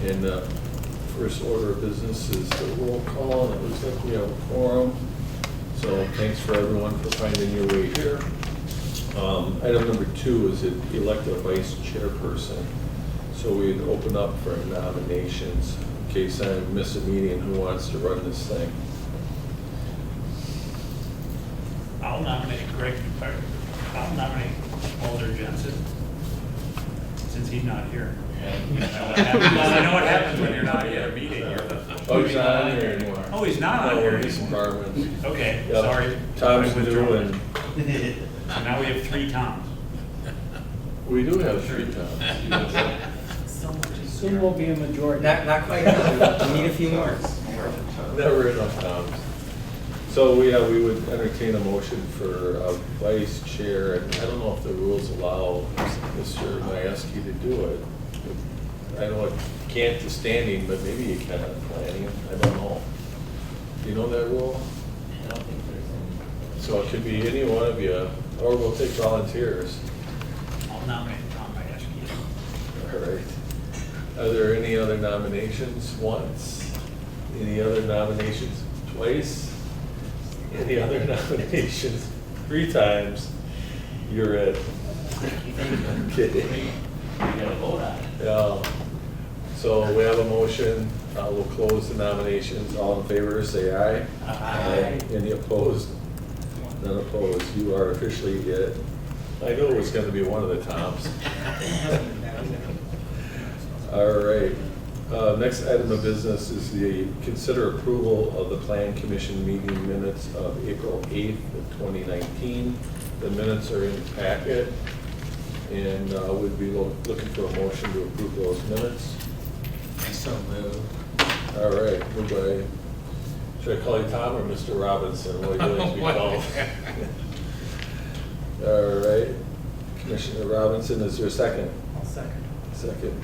And first order of business is the roll call, and it looks like we have a quorum. So thanks for everyone for finding your way here. Item number 2 is elect a vice chairperson. So we'd open up for nominations in case I miss a meeting. Who wants to run this thing? I'll nominate I'll nominate Mulder Jensen, since he's not here. I know what happens when you're not at a meeting. Oh, he's not on here anymore. Oh, he's not on No, here he's anymore. Marvin. Okay, Yep. sorry. Tom's I withdraw. new, and So now we have 3 Toms. we do have 3 Toms. Soon we'll be a majority. Not quite enough. We need a few more. Never enough Toms. So we would entertain a motion for a vice chair, and I don't know if the rules allow Mr. Majewski to do it. I know it can't to standing, but maybe you can on planning, I don't know. Do you know that rule? I don't think there's any. So it could be any one of you, or we'll take volunteers. I'll nominate Tom Majewski. All right. Are there any other nominations? Once? Any other nominations? Twice? Any other nominations? 3 times? You're it. Okay. You gotta vote on it. Yeah. So we have a motion. We'll close the nominations. All in favor, say aye. Aye. Any opposed? None opposed. You are officially it. I knew it was going to be one of the Toms. All right. Next item of business is the consider approval of the Plan Commission meeting minutes of April 8th of 2019. The minutes are in the packet, and we'd be looking for a motion to approve those minutes. So moved. All right, moved by, should I call you Tom or Mr. Robinson? What do you like to be called? All right, Commissioner Robinson, is there a second? I'll second. Second.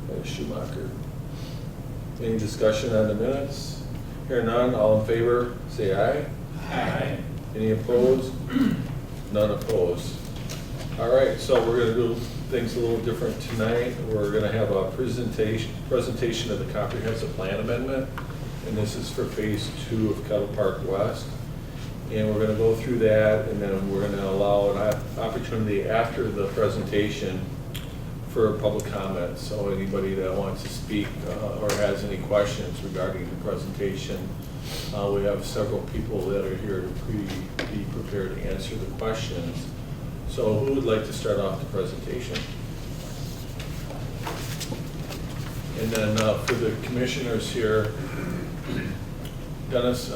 By Schumacher. Any discussion on the minutes? Hear none, all in favor, say aye. Aye. Any opposed? None opposed. All right, so we're gonna do things a little different tonight. We're gonna have a presentation of the comprehensive plan amendment, and this is for phase 2 of Kettle Park West. And we're gonna go through that, and then we're gonna allow an opportunity after the presentation for public comment. So anybody that wants to speak or has any questions regarding the presentation, we have several people that are here to be prepared to answer the questions. So who would like to start off the presentation? And then for the commissioners here, Dennis,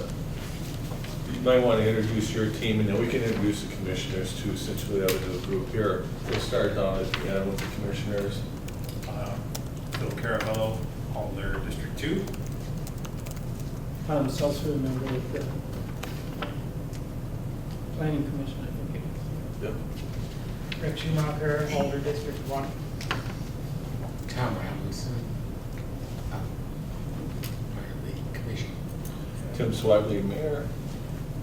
you might want to introduce your team, and then we can introduce the commissioners too, since we have a group here. We'll start down at the end with the commissioners. Phil Caravello, Alder District 2. Tom Seltzer, member of the Planning Commission, I think it Yep. Rick Schumacher, Alder District 1. Tom Robinson. The commission. Tim Swiveley, Mayor.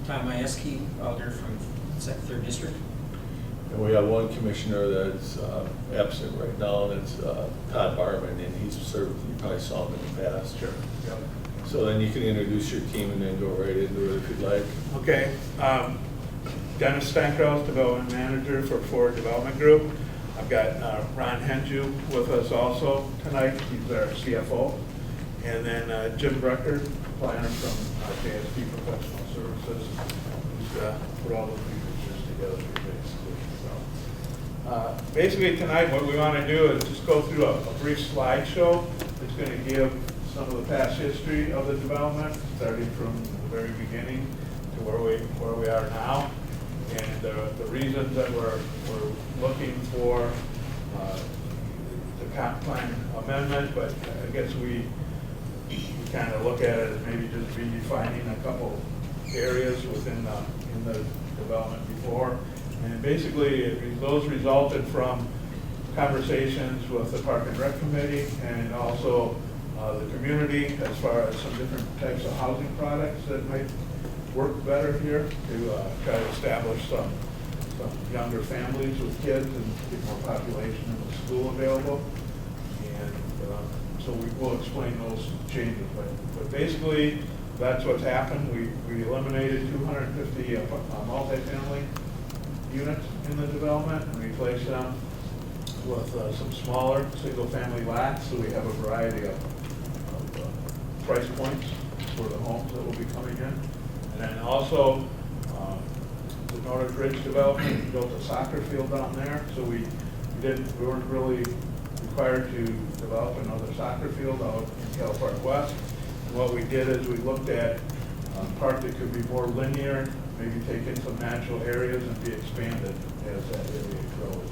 Tom Majewski, Alder from 3rd District. And we have one commissioner that's absent right now, and it's Todd Barman, and he's served, you probably saw him in the past. Sure. Yep. So then you can introduce your team and then go right into it if you'd like. Okay. Dennis Stankrause, Development Manager for Ford Development Group. I've got Ron Henju with us also tonight. He's our CFO. And then Jim Brecker, planner from JSP Professional Services, who's put all the pictures together basically. Basically tonight what we want to do is just go through a brief slideshow. It's going to give some of the past history of the development, starting from the very beginning to where we are now, and the reasons that we're looking for the comp plan amendment. But I guess we kind of look at it as maybe just redefining a couple areas within the development before. And basically, those resulted from conversations with the Park and Rec Committee and also the community as far as some different types of housing products that might work better here to try to establish some younger families with kids and get more population in the school available. And So we will explain those changes, but basically, that's what's happened. We eliminated 250 multifamily units in the development and replaced them with some smaller single-family lots, so we have a variety of price points for the homes that will be coming in. And then also, the Northern Ridge development, we built a soccer field down there, so we weren't really required to develop another soccer field out in Cal Park West. And what we did is we looked at a park that could be more linear, maybe take in some natural areas and be expanded as that area grows.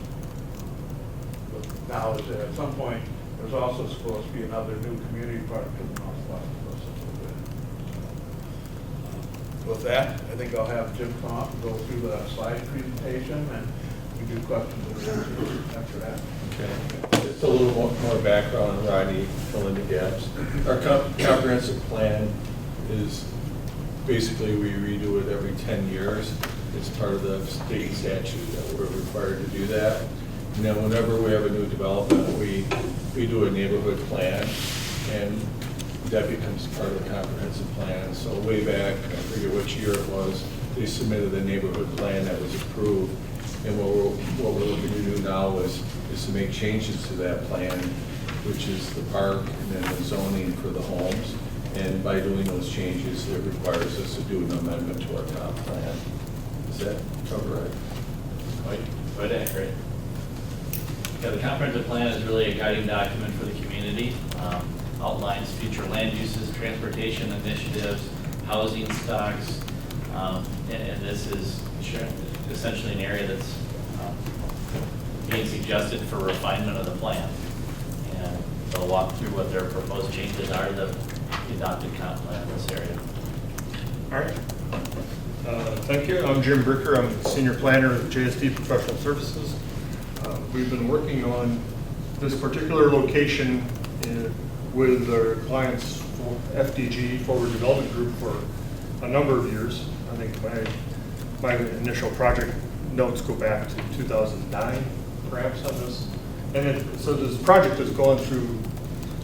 But now, at some point, there's also supposed to be another new community park to the northwest of us a little bit. With that, I think I'll have Jim come up and go through the slide presentation, and we do questions and answers after that. Okay, just a little more background on Rodney, fill in the gaps. Our comprehensive plan is basically we redo it every 10 years. It's part of the state statute that we're required to do that. And then whenever we have a new development, we do a neighborhood plan, and that becomes part of the comprehensive plan. So way back, I forget which year it was, they submitted a neighborhood plan that was approved. And what we're looking to do now is to make changes to that plan, which is the park and then the zoning for the homes. And by doing those changes, it requires us to do an amendment to our comp plan. Is that cover right? Quite accurate. Yeah, the comprehensive plan is really a guiding document for the community. Outlines future land uses, transportation initiatives, housing stocks, and this is essentially an area that's being suggested for refinement of the plan. And they'll walk through what their proposed changes are to the adopted comp plan in this area. All right. Thank you. I'm Jim Bricker. I'm the Senior Planner at JSD Professional Services. We've been working on this particular location with our clients for FDG, Forward Development Group, for a number of years. I think my initial project notes go back to 2009, perhaps, on this. And so this project has gone through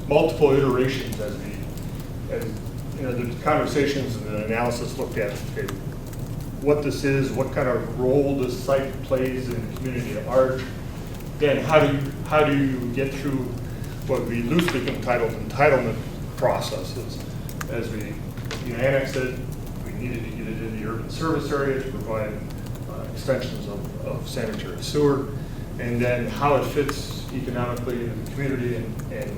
multiple iterations as you know, the conversations and the analysis looked at, okay, what this is, what kind of role this site plays in the community at large. Then how do you get through what we loosely entitled entitlement processes? As we annexed it, we needed to get it in the urban service area to provide extensions of sanitary sewer, and then how it fits economically in the community and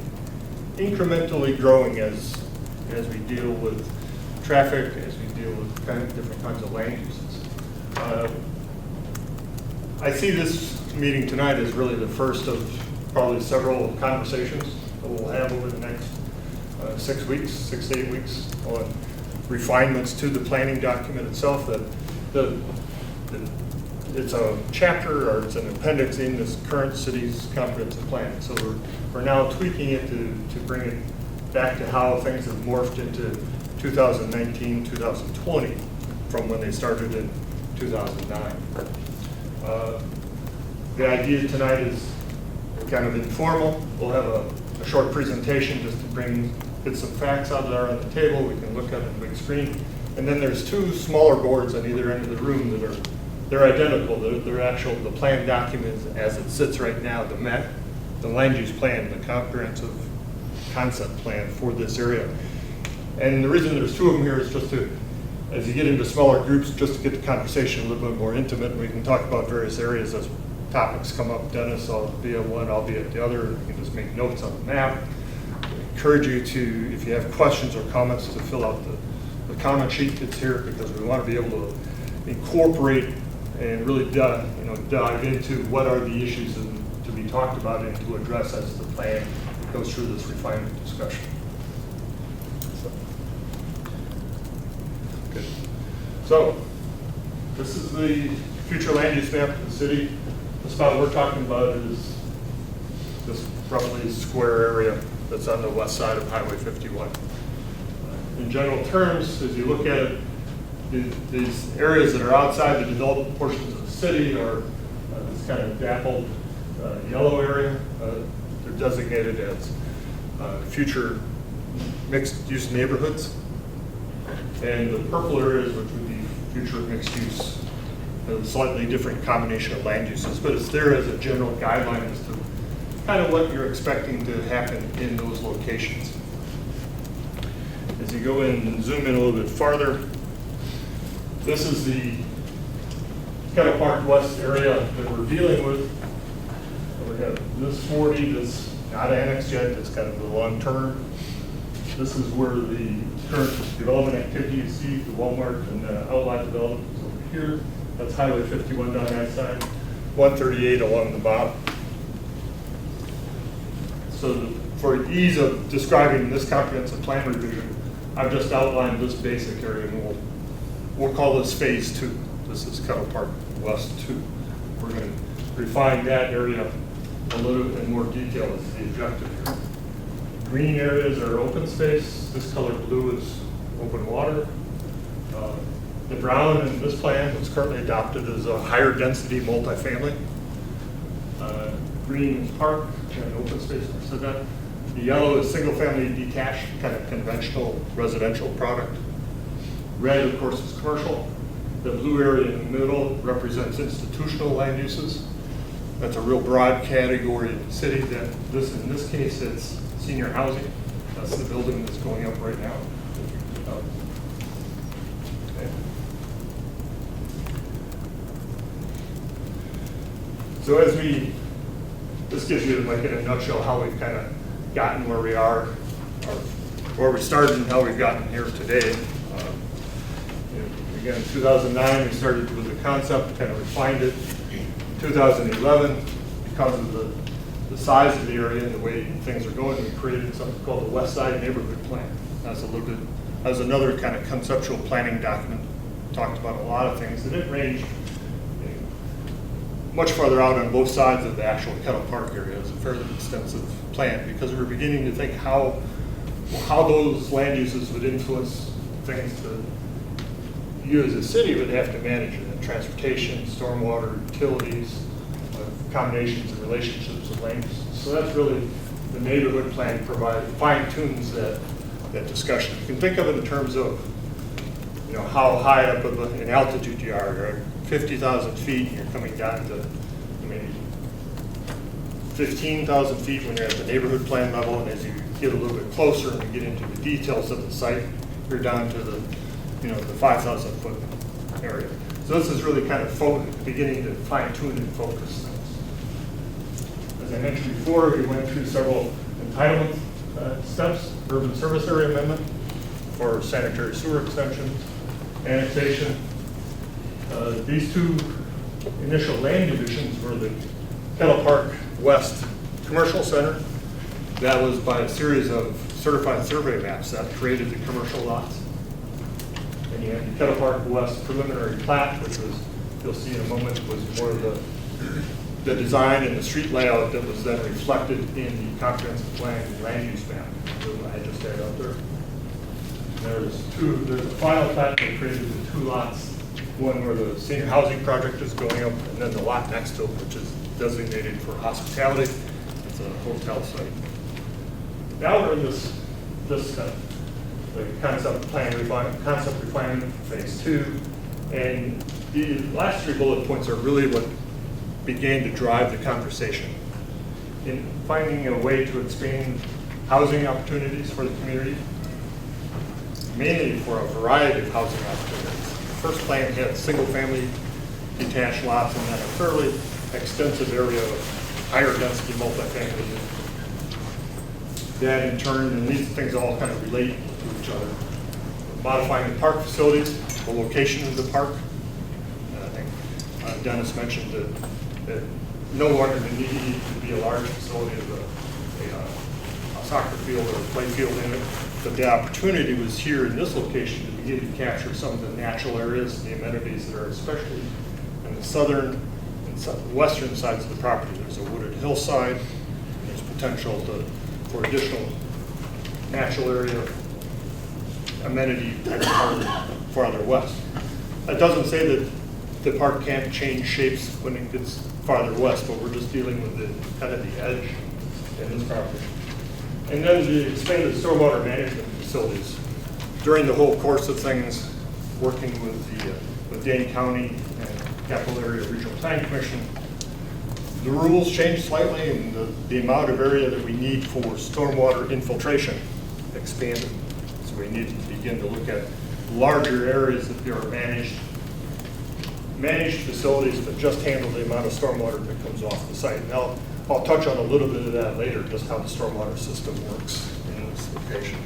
incrementally growing as we deal with traffic, as we deal with different kinds of land uses. I see this meeting tonight as really the first of probably several conversations that we'll have over the next 6 weeks, 6 to 8 weeks, on refinements to the planning document itself. It's a chapter, or it's an appendix in this current city's comprehensive plan. So we're now tweaking it to bring it back to how things have morphed into 2019, 2020, from when they started in 2009. The idea tonight is kind of informal. We'll have a short presentation just to get some facts out there on the table. We can look at it on the big screen. And then there's two smaller boards on either end of the room that they're identical. They're actual, the plan document as it sits right now, the land use plan, the comprehensive concept plan for this area. And the reason there's two of them here is just to, as you get into smaller groups, just to get the conversation a little bit more intimate. We can talk about various areas as topics come up. Dennis, I'll be at one, I'll be at the other. You can just make notes on the map. I encourage you to, if you have questions or comments, to fill out the comment sheet that's here, because we want to be able to incorporate and really dive into what are the issues to be talked about and to address as the plan goes through this refinement discussion. Good. So this is the future land use map of the city. The spot we're talking about is this roughly square area that's on the west side of Highway 51. In general terms, as you look at it, these areas that are outside the developed portions of the city are this kind of dappled yellow area. They're designated as future mixed-use neighborhoods. And the purple areas, which would be future mixed-use, a slightly different combination of land uses, but it's there as a general guideline as to kind of what you're expecting to happen in those locations. As you go in and zoom in a little bit farther, this is the Kettle Park West area that we're dealing with. We have this 40 that's not annexed yet, that's kind of the long term. This is where the current development activity you see, the Walmart and the outlet development is over here. That's Highway 51 down that side, 138 along the bottom. So for ease of describing this comprehensive plan revision, I've just outlined this basic area, and we'll call this phase 2. This is Kettle Park West 2. We're going to refine that area a little in more detail as the objective here. Green areas are open space. This color blue is open water. The brown in this plan that's currently adopted is a higher density multifamily. Green is park and open space. So that the yellow is single family detached, kind of conventional residential product. Red, of course, is commercial. The blue area in the middle represents institutional land uses. That's a real broad category of the city. That this, in this case, it's senior housing. That's the building that's going up right now. Okay. So as this gives you like in a nutshell how we've kind of gotten where we are, or where we started and how we've gotten here today. Again, in 2009, we started with the concept, kind of refined it. In 2011, because of the size of the area and the way things are going, we created something called the Westside Neighborhood Plan. That's another kind of conceptual planning document. Talked about a lot of things, and it ranged much farther out on both sides of the actual Kettle Park area. It's a fairly extensive plan because we were beginning to think how those land uses would influence things that you as a city would have to manage it. Transportation, stormwater, utilities, combinations and relationships with land uses. So that's really the neighborhood plan fine-tunes that discussion. You can think of it in terms of how high up in altitude you are. You're at 50,000 feet and you're coming down to maybe 15,000 feet when you're at the neighborhood plan level, and as you get a little bit closer and you get into the details of the site, you're down to the 5,000 foot area. So this is really kind of beginning to fine tune and focus things. As I mentioned before, we went through several entitlement steps: urban service area amendment for sanitary sewer extensions, annexation. These two initial land divisions were the Kettle Park West Commercial Center. That was by a series of certified survey maps that created the commercial lots. And you had the Kettle Park West preliminary plat, which was, you'll see in a moment, was more of the design and the street layout that was then reflected in the comprehensive plan and land use map that I just had up there. There's a final plat that created the two lots, one where the senior housing project is going up, and then the lot next to it, which is designated for hospitality. It's a hotel site. Now we're in this the concept refinement phase 2, and the last 3 bullet points are really what began to drive the conversation in finding a way to expand housing opportunities for the community, mainly for a variety of housing opportunities. The first plan had single-family detached lots and then a fairly extensive area of higher density multifamily. That in turn, and these things all kind of relate to each other. Modifying the park facilities, the location of the park. And I think Dennis mentioned that no longer needed to be a large facility of a soccer field or a play field in it, but the opportunity was here in this location to begin to capture some of the natural areas, the amenities that are especially in the southern and western sides of the property. There's a wooded hillside, and there's potential for additional natural area amenity type farther west. That doesn't say that the park can't change shapes when it gets farther west, but we're just dealing with the kind of the edge in this property. And then the expanded stormwater management facilities. During the whole course of things, working with Dane County and Capital Area Regional Planning Commission, the rules changed slightly and the amount of area that we need for stormwater infiltration expanded. So we need to begin to look at larger areas that are managed facilities that just handle the amount of stormwater that comes off the site. Now, I'll touch on a little bit of that later, just how the stormwater system works in this location.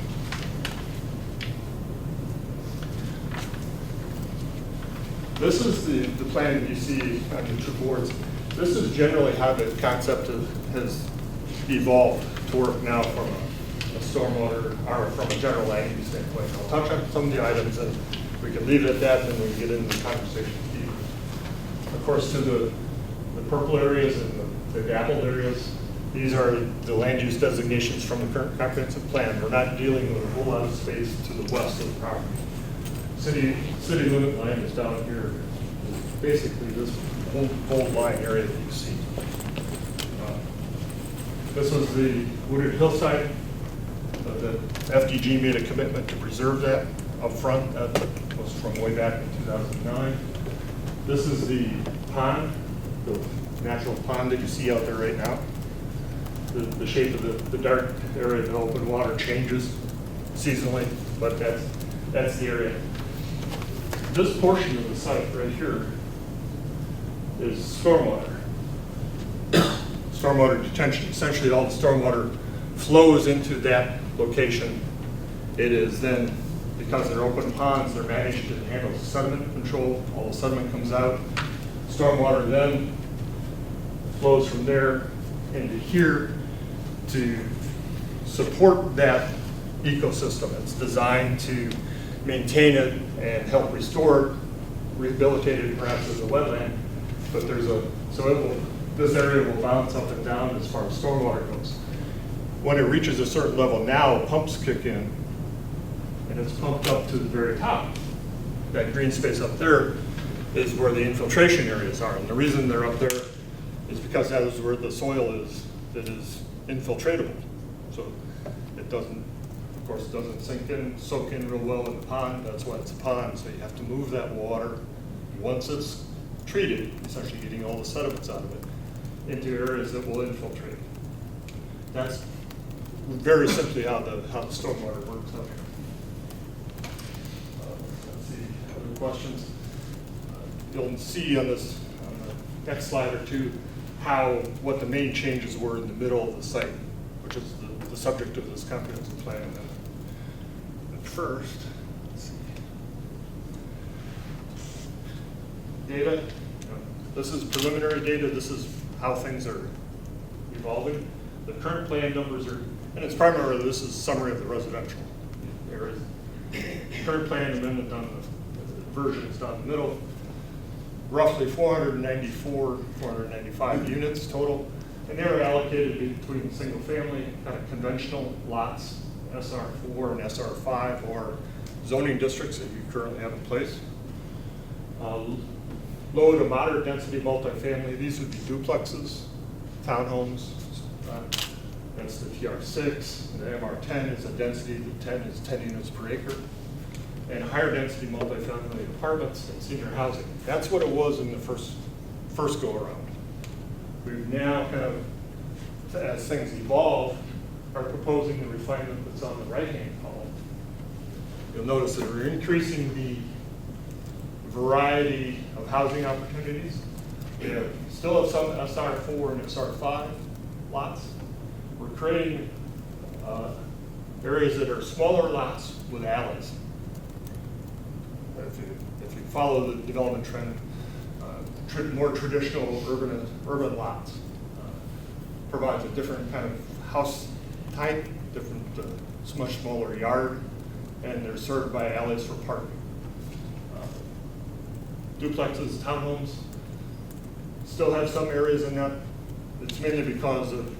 This is the plan that you see on the two boards. This is generally how the concept has evolved to work now from a stormwater, or from a general land use standpoint. I'll touch on some of the items and we can leave it at that, and then we can get into the conversation deeper. Of course, to the purple areas and the dappled areas, these are the land use designations from the current comprehensive plan. We're not dealing with a whole lot of space to the west of the property. City limit line is down here. Basically, this whole line area that you see. This was the wooded hillside. The FDG made a commitment to preserve that up front. That was from way back in 2009. This is the pond, the natural pond that you see out there right now. The shape of the dark area of the open water changes seasonally, but that's the area. This portion of the site right here is stormwater. Stormwater detention. Essentially, all the stormwater flows into that location. It is then, because they're open ponds, they're managed to handle sediment control. All the sediment comes out. Stormwater then flows from there into here to support that ecosystem. It's designed to maintain it and help restore it, rehabilitate it perhaps as a wetland. But this area will bounce up and down as far as stormwater goes. When it reaches a certain level now, pumps kick in, and it's pumped up to the very top. That green space up there is where the infiltration areas are. And the reason they're up there is because that is where the soil is that is infiltratable. So it doesn't, of course, it doesn't soak in real well in the pond. That's why it's a pond. So you have to move that water. Once it's treated, essentially getting all the sediments out of it, into areas that will infiltrate. That's very simply how the stormwater works out here. Let's see, other questions? You'll see on the next slide or two what the main changes were in the middle of the site, which is the subject of this comprehensive plan. But first, let's see. Data. This is preliminary data. This is how things are evolving. The current plan numbers are, and it's primarily, this is a summary of the residential areas. Current plan amendment on the version is down the middle. Roughly 495 units total, and they're allocated between single family, kind of conventional lots, SR4 and SR5, or zoning districts that you currently have in place. Low to moderate density multifamily, these would be duplexes, townhomes. That's the TR6. And the MR10 is a density, the 10 is 10 units per acre. And higher density multifamily apartments and senior housing. That's what it was in the first go around. We've now kind of, as things evolve, are proposing the refinement that's on the right-hand column. You'll notice that we're increasing the variety of housing opportunities. We still have some SR4 and SR5 lots. We're creating areas that are smaller lots with alleys. If you follow the development trend, more traditional urban lots provides a different kind of house type, different, much smaller yard, and they're served by alleys for parking. Duplexes, townhomes, still have some areas in that. It's mainly because of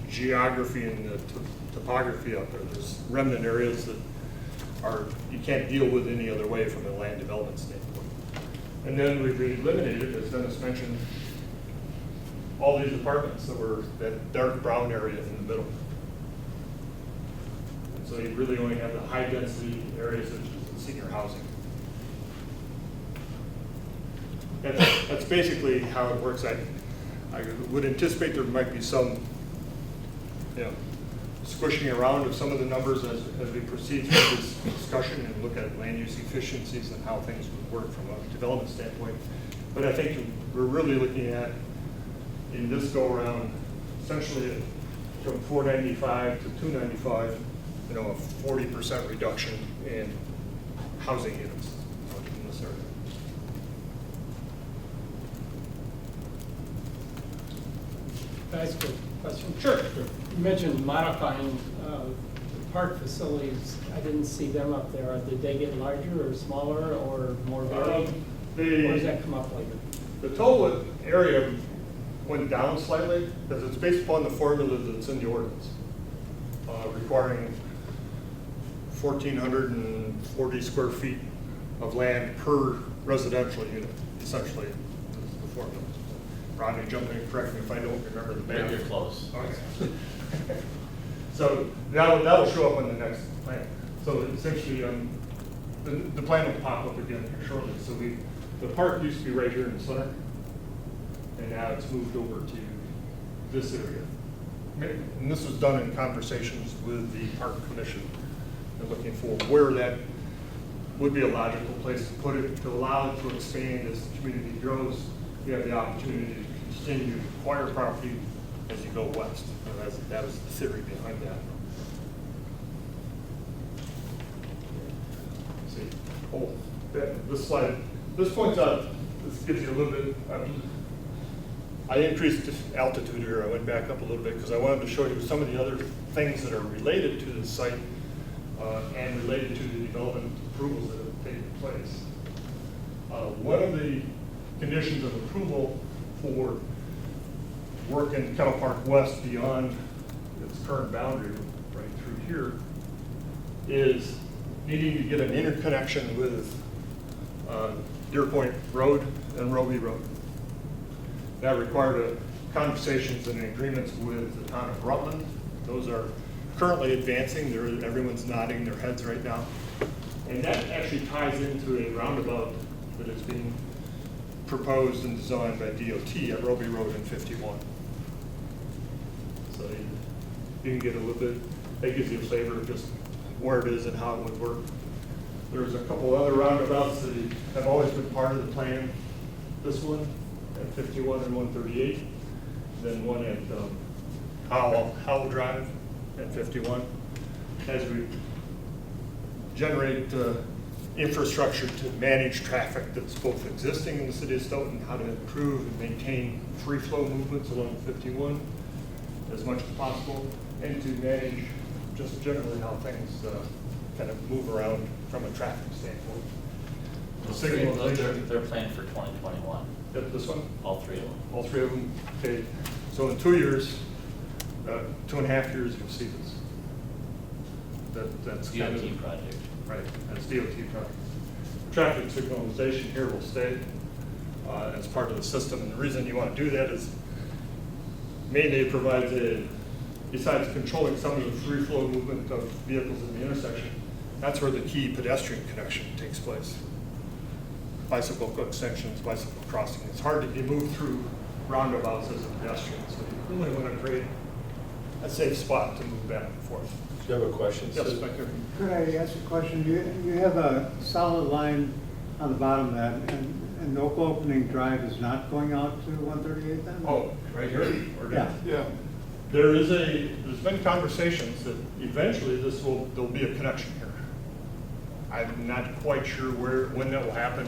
geography and the topography out there. There's remnant areas that you can't deal with any other way from a land development standpoint. And then we've eliminated, as Dennis mentioned, all these apartments that were that dark brown area in the middle. So you really only have the high-density areas such as the senior housing. That's basically how it works. I would anticipate there might be some, squishing around of some of the numbers as we proceed through this discussion and look at land use efficiencies and how things would work from a development standpoint. But I think we're really looking at, in this go-around, essentially from 495 to 295, a 40% reduction in housing units in this area. Can I ask a question? Sure. You mentioned modifying the park facilities. I didn't see them up there. Did they get larger or smaller or more varied? Or does that come up later? The total area went down slightly because it's based upon the formula that's in the ordinance, requiring 1,440 square feet of land per residential unit, essentially, is the formula. Rodney, jump in and correct me if I don't remember the math. You're close. Okay. So that'll show up on the next plan. So essentially, the plan will pop up again here shortly. So the park used to be right here in the center, and now it's moved over to this area. And this was done in conversations with the park commission. They're looking for where that would be a logical place to put it, to allow it to expand as the community grows. You have the opportunity to continue to acquire property as you go west. And that was the theory behind that. See, this slide, this points out, this gives you a little bit, I increased altitude here. I went back up a little bit because I wanted to show you some of the other things that are related to the site and related to the development approvals that have taken place. One of the conditions of approval for work in Kettle Park West beyond its current boundary, right through here, is needing to get an interconnection with Deer Point Road and Roby Road. That required conversations and agreements with the town of Rutland. Those are currently advancing. Everyone's nodding their heads right now. And that actually ties into a roundabout that is being proposed and designed by DOT at Roby Road and 51. So you can get a little bit, that gives you a flavor of just where it is and how it would work. There's a couple other roundabouts that have always been part of the plan. This one at 51 and 138, then one at Howell Drive at 51. As we generate infrastructure to manage traffic that's both existing in the city of Stoughton, how to improve and maintain free flow movements along 51 as much as possible, and to manage just generally how things kind of move around from a traffic standpoint. They're planned for 2021, This one? all three of them. All three of them? Okay. So in 2 years, 2.5 years, you'll see this. That's kind of DOT project. Right, that's DOT project. Traffic signalization here will stay as part of the system. And the reason you want to do that is mainly it provides besides controlling some of the free flow movement of vehicles in the intersection, that's where the key pedestrian connection takes place. Bicycle extensions, bicycle crossing. It's hard to move through roundabouts as a pedestrian, so you really want to create a safe spot to move back and forth. Do you have a question? Yes, Sid? back there. Could I ask a question? You have a solid line on the bottom of that, and Oak Opening Drive is not going out to 138 then? Oh, right here? Or Yeah. Yeah. There's been conversations that eventually there'll be a connection here. I'm not quite sure when that will happen.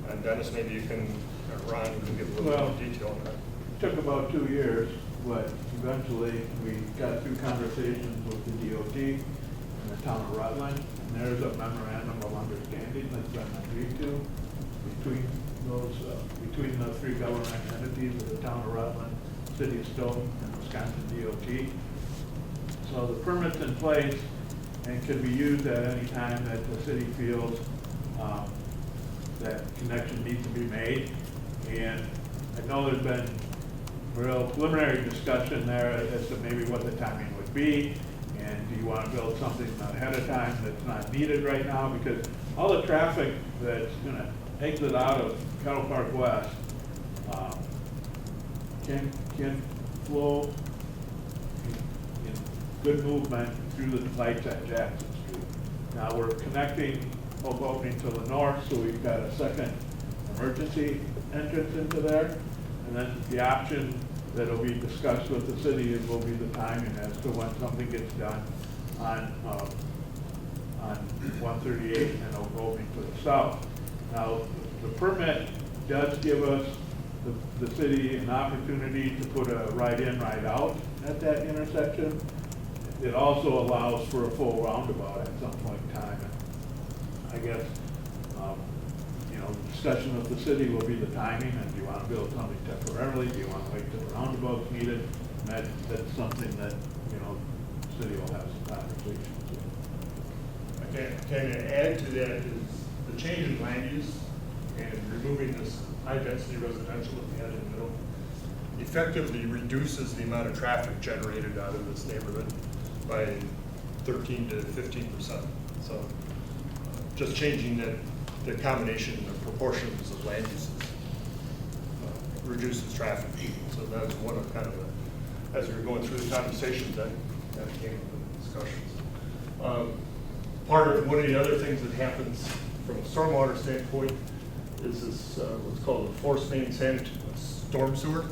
And Dennis, maybe you can, or Ron, you can give a little more detail on that. Took about 2 years, but eventually we got through conversations with the DOT and the town of Rutland, and there's a memorandum of understanding that's been agreed to between the three government entities of the town of Rutland, City of Stoughton, and Wisconsin DOT. So the permit's in place and can be used at any time that the city feels that connection needs to be made. And I know there's been real preliminary discussion there as to maybe what the timing would be, and you want to build something ahead of time that's not needed right now? Because all the traffic that's going to exit out of Kettle Park West can flow in good movement through the lights at Jackson Street. Now we're connecting Oak Opening to the north, so we've got a second emergency entrance into there. And then the option that'll be discussed with the city will be the timing as to when something gets done on 138 and Oak Opening to the south. Now, the permit does give us, the city, an opportunity to put a right-in, right-out at that intersection. It also allows for a full roundabout at some point in time. And I guess, discussion with the city will be the timing, and do you want to build something temporarily? Do you want to wait till the roundabout's needed? And that's something that, the city will have some conversations with. Okay, to add to that is the change in land use and removing this high-density residential that we had in the middle effectively reduces the amount of traffic generated out of this neighborhood by 13 to 15%. So just changing the combination of proportions of land uses reduces traffic. So that was one of as we were going through the conversations, that came up in discussions. One of the other things that happens from a stormwater standpoint is this what's called a forced main storm sewer.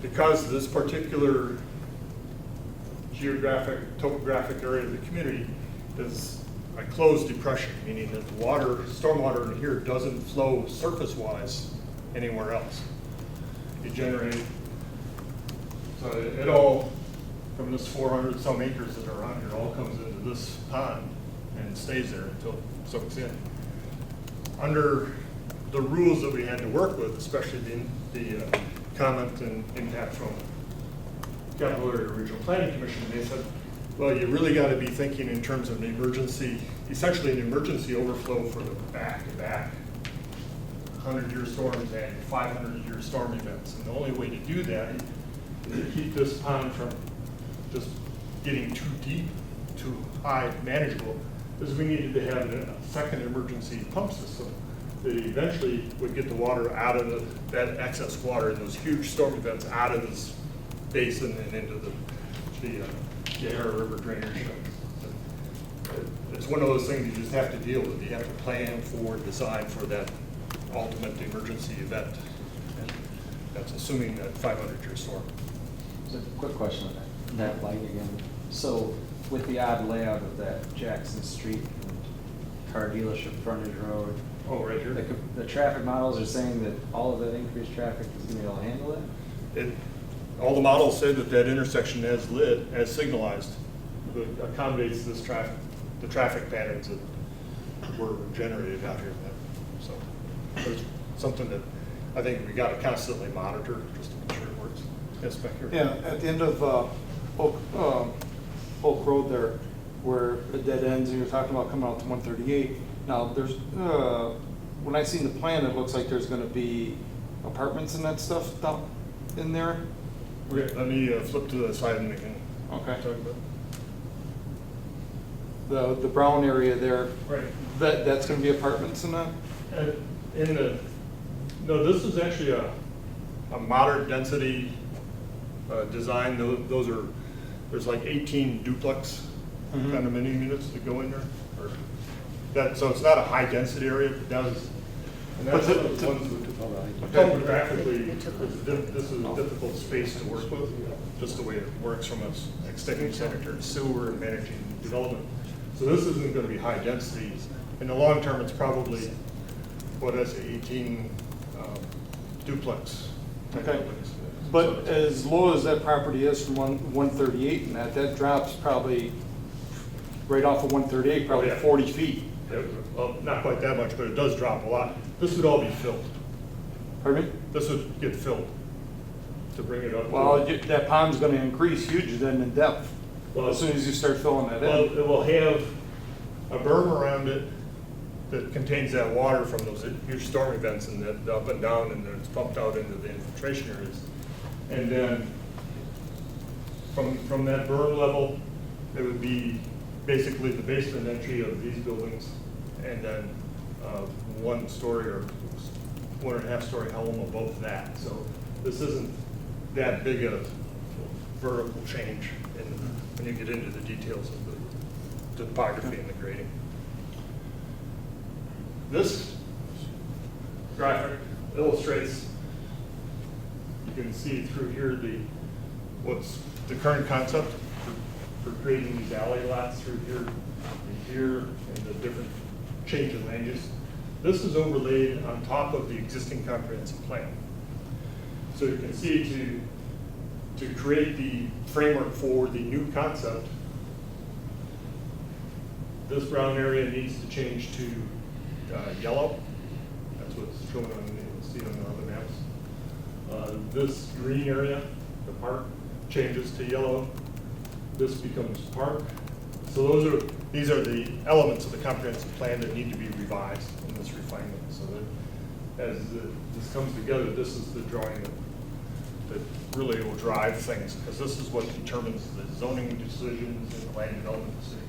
Because this particular topographic area of the community is a closed depression, meaning that the stormwater in here doesn't flow surface-wise anywhere else. You generate, so it all, from this 400 some acres that are around here, all comes into this pond and stays there until it soaks in. Under the rules that we had to work with, especially the comment and impact from Capital Area Regional Planning Commission, they said, well, you really got to be thinking in terms of an emergency, essentially an emergency overflow for the back-to-back 100-year storms and 500-year storm events. And the only way to do that is to keep this pond from just getting too deep, too high, manageable, is we needed to have a second emergency pump system that eventually would get the water out of that excess water in those huge storm events out of this basin and into the Yarra River drainage. It's one of those things you just have to deal with. You have to plan for, design for that ultimate emergency event. And that's assuming that 500-year storm. So quick question on that light again. So with the odd layout of that Jackson Street and car dealership frontage road, Oh, right here. the traffic models are saying that all of that increased traffic is going to be able to handle it? All the models say that that intersection as lit, as signalized, accommodates this traffic, the traffic patterns that were generated out here. So there's something that I think we got to constantly monitor just to make sure it works. Yes, back here. Yeah, at the end of Oak Road there, where it dead ends, and you're talking about coming out to 138. Now, there's when I seen the plan, it looks like there's going to be apartments and that stuff down in there. Okay, let me flip to the side and we can Okay. talk about The brown area there, Right. that's going to be apartments and that. No, this is actually a moderate density design. There's like 18 duplex condominium units that go in there. So it's not a high density area, but does. And that's one of the ones that topographically, this is a difficult space to work with, just the way it works from its extending sanitary sewer and managing development. So this isn't going to be high density. In the long term, it's probably, 18 duplex type Okay. buildings. But So as low as that property is from 138 and that drops probably right off of 138, probably Oh, yeah. 40 feet. well, not quite that much, but it does drop a lot. This would all be filled. Pardon me? This would get filled to bring it up. Well, that pond's going to increase huge then in depth Well, as soon as you start filling that Well, in. it will have a berm around it that contains that water from those huge storm events and that up and down, and then it's pumped out into the infiltration areas. And then from that berm level it would be basically the basement entry of these buildings, and then 1 story or 1.5 story home above that. So this isn't that big a vertical change when you get into the details of the topography and the grading. This graphic illustrates, you can see through here what's the current concept for creating these alley lots through here and here, and the different change in land use. This is overlaid on top of the existing comprehensive plan. So you can see to create the framework for the new concept, this brown area needs to change to yellow. That's what's shown on, you'll see on the other maps. This green area, the park, changes to yellow. This becomes park. So these are the elements of the comprehensive plan that need to be revised in this refinement. So that as this comes together, this is the drawing that really will drive things, because this is what determines the zoning decisions and the land development decisions.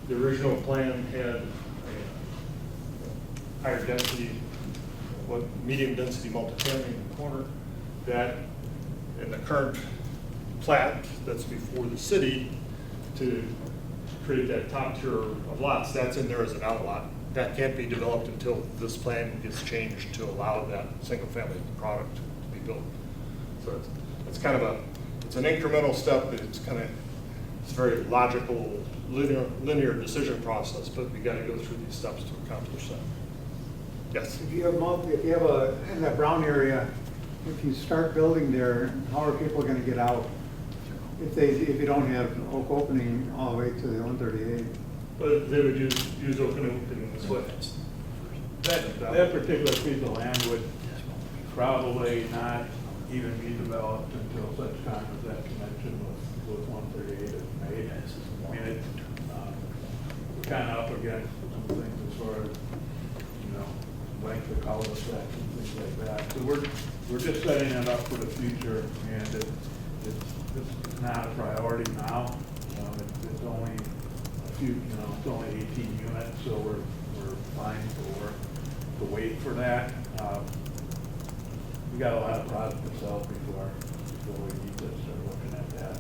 The original plan had a higher density, medium density multifamily in the corner. That in the current plat that's before the city to create that top tier of lots, that's in there as an outlot. That can't be developed until this plan gets changed to allow that single family product to be built. So it's kind of it's an incremental step, but it's a very logical, linear decision process, but we got to go through these steps to accomplish that. Yes? If you have in that brown area, if you start building there, how are people going to get out? If you don't have oak opening all the way to the 138? But they would use open openings. That particular piece of land would probably not even be developed until such time as that connection with 138 is made. I mean, we're kind of up against some things as far as, length of cul-de-sacs and things like that. So we're just setting it up for the future, and it's not a priority now. It's only a few, it's only 18 units, so we're fine to wait for that. We got a lot of product to sell before we need to start looking at that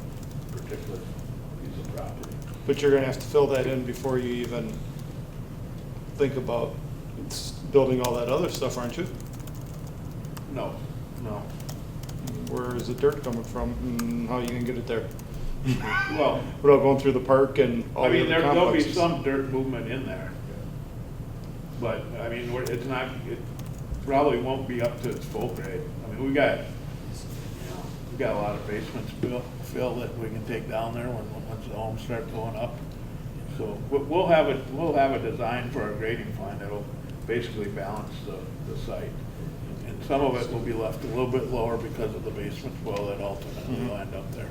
particular piece of property. But you're gonna have to fill that in before you even think about building all that other stuff, aren't you? No. Where is the dirt coming from, and how are you gonna get it there? Well, Without going through the park and all the other there'll be complexes. some dirt movement in there. But, it's not, it probably won't be up to its full grade. We got a lot of basements fill that we can take down there once the homes start going up. So we'll have a design for our grading plan that'll basically balance the site. And some of it will be left a little bit lower because of the basement well that ultimately will end up there.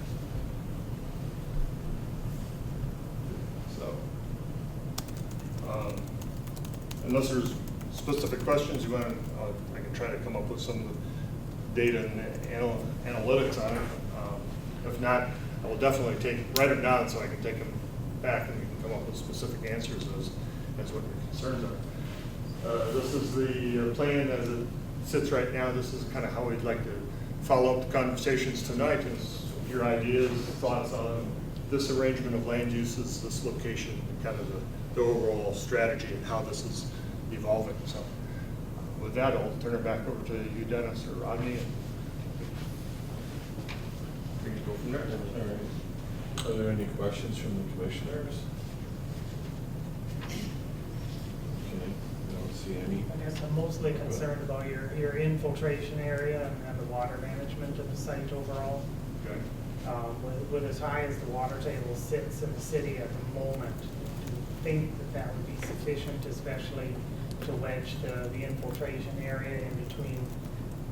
So, unless there's specific questions you want, I can try to come up with some of the data and analytics on it. If not, I will definitely write them down so I can take them back and we can come up with specific answers as what your concerns are. This is the plan as it sits right now. This is kind of how we'd like to follow up the conversations tonight, is your ideas, thoughts on this arrangement of land uses, this location, kind of the overall strategy and how this is evolving. So with that, I'll turn it back over to you, Dennis or Rodney, and we can go from there. All right. Are there any questions from the commissioners? Okay, I don't see any. I guess I'm mostly concerned about your infiltration area and the water management of the site overall. Okay. With as high as the water table sits in the city at the moment, do you think that would be sufficient, especially to wedge the infiltration area in between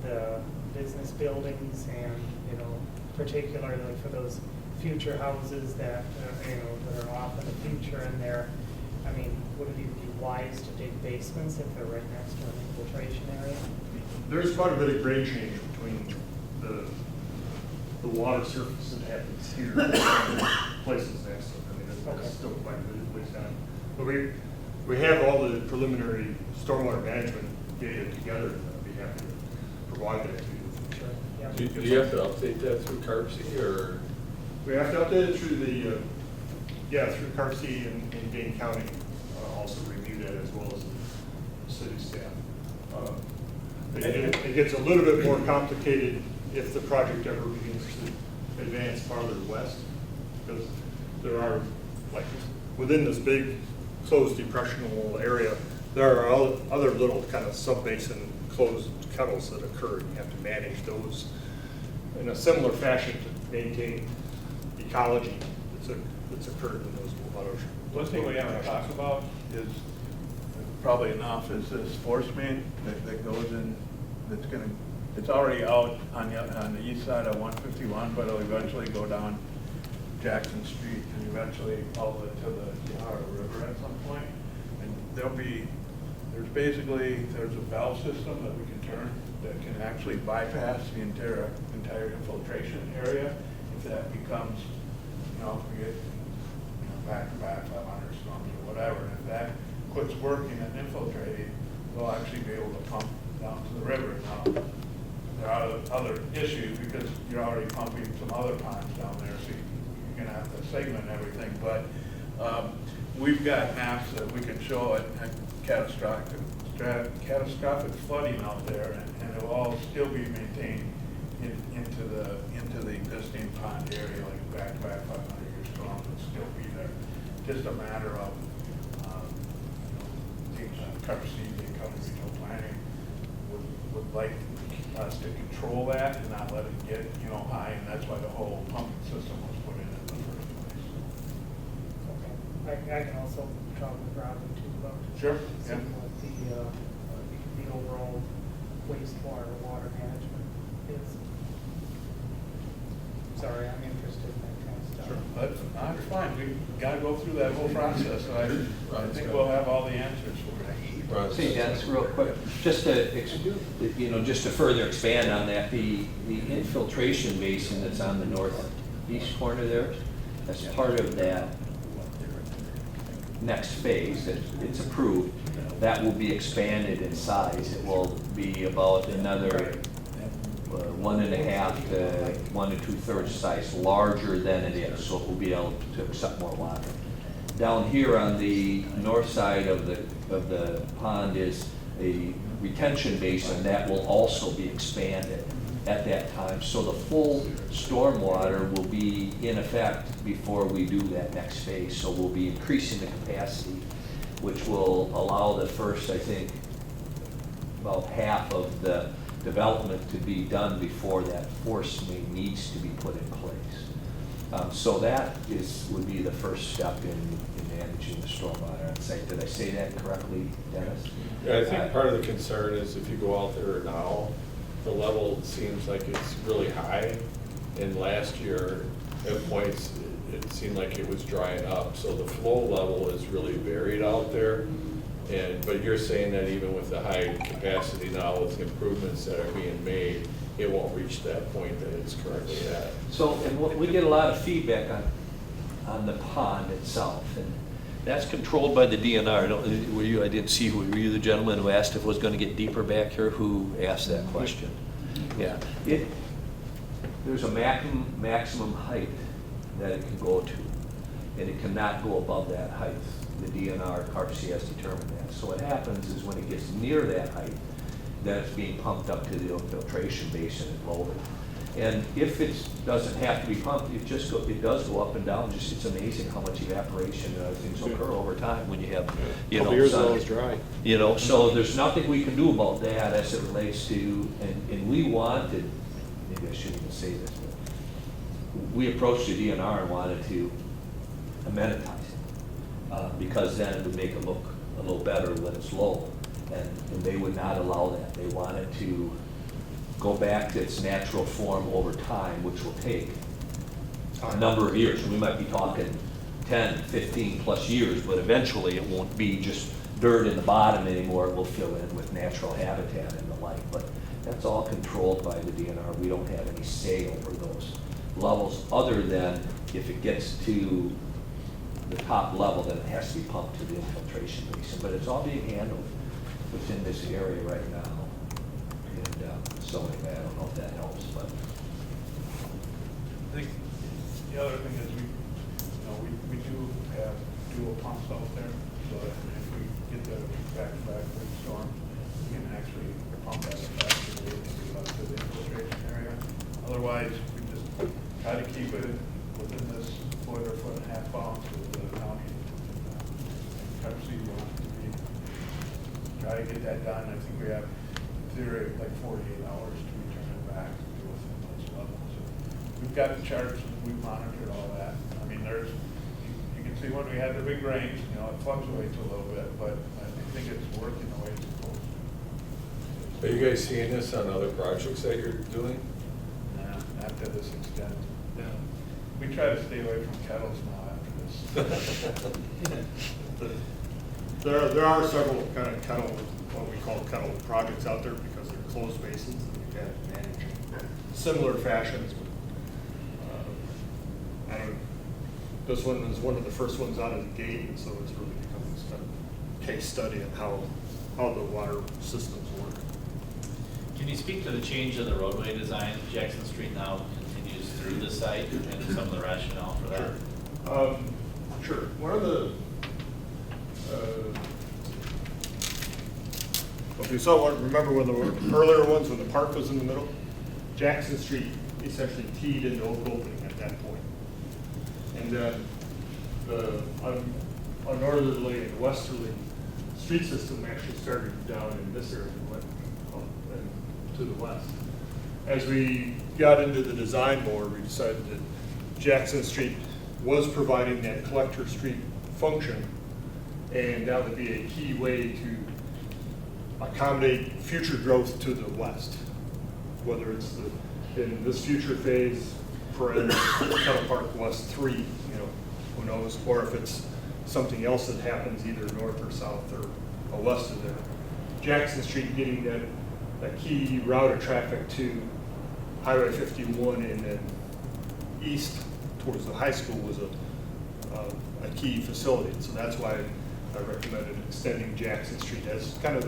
the business buildings and, particularly for those future houses that, that are off in the future in there? Would it even be wise to dig basements if they're right next to an infiltration area? There's quite a bit of grade change between the water surface that happens here replaces that stuff. I mean, Okay. that's still quite ways down. But we have all the preliminary stormwater management data together, and I'd be happy to provide that to you. Sure. Yeah. Do you have to update that through CARC or? We have to update it through the, through CARC and Dane County, also review that as well as the city staff. It gets a little bit more complicated if the project ever begins to advance farther west, because there are, like, within this big closed depressional area, there are other little kind of sub-basin closed kettles that occur, and you have to manage those in a similar fashion to maintain ecology that's occurred in those waters. One thing we haven't talked about is, probably enough, is this force main that goes in, it's already out on the east side of 151, but it'll eventually go down Jackson Street and eventually all the way to the Ohio River at some point. And there's a valve system that we can turn that can actually bypass the entire infiltration area. If that becomes, if we get, back-to-back 500 storms or whatever, and if that quits working and infiltrating, we'll actually be able to pump down to the river. Now, there are other issues because you're already pumping some other ponds down there, so you're gonna have to segment everything, but we've got maps that we can show at catastrophic flooding out there, and it will all still be maintained into the existing pond area, like back 500-year storms would still be there. Just a matter of CARC, the County Regional Planning, would like us to control that and not let it get high, and that's why the whole pumping system was put in the first place. Okay. I can also talk with Robin too about Sure, yeah. seeing what the overall wastewater water management is. Sorry, I'm interested in that kind of stuff. Sure, that's fine. We gotta go through that whole process, so I think we'll have all the answers for it. See, Dennis, real quick, just to further expand on that, the infiltration basin that's on the northeast corner there, as part of that next phase that it's approved, that will be expanded in size. It will be about another 1.5 to 1 2/3 size larger than it is, so it will be able to accept more water. Down here on the north side of the pond is a retention basin that will also be expanded at that time. So the full stormwater will be in effect before we do that next phase. So we'll be increasing the capacity, which will allow the first, I think, about half of the development to be done before that force main needs to be put in place. So that would be the first step in managing the stormwater on site. Did I say that correctly, Dennis? Yeah, I think part of the concern is if you go out there now, the level seems like it's really high. And last year, at points, it seemed like it was drying up. So the flow level is really varied out there. But you're saying that even with the high capacity now, with the improvements that are being made, it won't reach that point that it's currently at. So, and we get a lot of feedback on the pond itself, and that's controlled by the DNR. I didn't see, were you the gentleman who asked if it was going to get deeper back here? Who asked that question? Yeah. There's a maximum height that it can go to, and it cannot go above that height. The DNR, CARC has determined that. So what happens is when it gets near that height, then it's being pumped up to the infiltration basin and lowered. And if it doesn't have to be pumped, it does go up and down. It's amazing how much evaporation and other things occur over time when you have, sun. dry. So there's nothing we can do about that as it relates to, and we wanted, maybe I shouldn't even say this, but we approached the DNR and wanted to amenitize it, because then it would make it look a little better when it's low. And they would not allow that. They wanted to go back to its natural form over time, which will take a number of years. We might be talking 10, 15 plus years, but eventually it won't be just dirt in the bottom anymore. It will fill in with natural habitat and the like. But that's all controlled by the DNR. We don't have any say over those levels other than if it gets to the top level, then it has to be pumped to the infiltration basin. But it's all being handled within this area right now. And so anyway, I don't know if that helps, but. I think the other thing is we do have dual pumps out there, so that if we get the back-to-back wind storm, we can actually pump at a faster rate to the infiltration area. Otherwise, we just try to keep it within this foot or foot and a half bounds of the county. Cover C wants to be, try to get that done. I think we have, in theory, like 48 hours to return it back to within those levels. We've got the charts, we've monitored all that. I mean, you can see when we had the big rains, it fluctuates a little bit, but I think it's working the way it's supposed to. Are you guys seeing this on other projects that you're doing? Nah, not to this extent. Yeah. We try to stay away from kettles now after this. There are several kind of kettle, what we call kettle projects out there because they're closed basins that we've had to manage in similar fashions. I don't, this one is one of the first ones out of the gate, and so it's really become this kind of case study on how the water systems work. Can you speak to the change of the roadway design? Jackson Street now continues through the site and some of the rationale for that? Sure. One of the, if you saw one, remember when the earlier ones, when the park was in the middle? Jackson Street essentially teed into Oak Opening at that point. And then our northerly and westerly street system actually started down in this area and went up and to the west. As we got into the design more, we decided that Jackson Street was providing that collector street function, and that would be a key way to accommodate future growth to the west. Whether it's in this future phase, for Kettle Park West 3, who knows, or if it's something else that happens either north or south or west of there. Jackson Street getting that key route of traffic to Highway 51 and then east towards the high school was a key facility. So that's why I recommended extending Jackson Street as kind of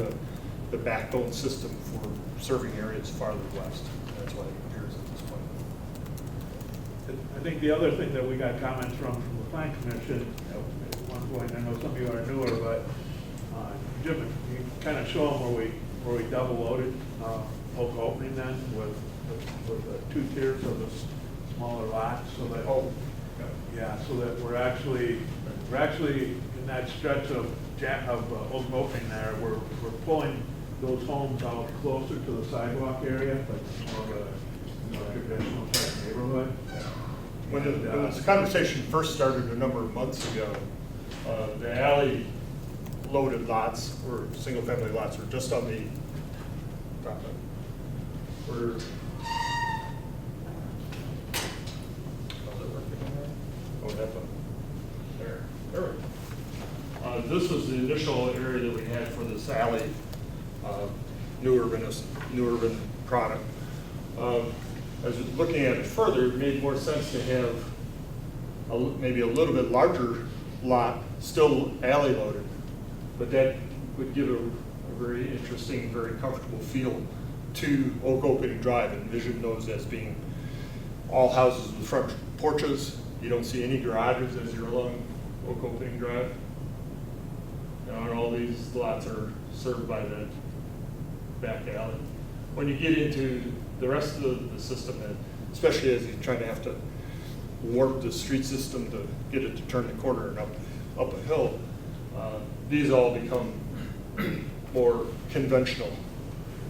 the backbone system for serving areas farther west. That's why it appears at this point. I think the other thing that we got comments from the Plan Commission at one point, I know some of you are newer, but Jim, you kind of show them where we double loaded Oak Opening then with the 2 tiers of the smaller lots, so that so that we're actually in that stretch of Oak Opening there, we're pulling those homes out closer to the sidewalk area, like more of a traditional type neighborhood. When this conversation first started a number of months ago, the alley loaded lots or single family lots were just on the this was the initial area that we had for this alley, new urban product. As looking at it further, it made more sense to have maybe a little bit larger lot, still alley loaded, but that would give a very interesting, very comfortable feel to Oak Opening Drive. Envision those as being all houses with front porches. You don't see any garages as you're along Oak Opening Drive. And all these lots are served by that back alley. When you get into the rest of the system, and especially as you try to have to warp the street system to get it to turn the corner and up a hill, these all become more conventional,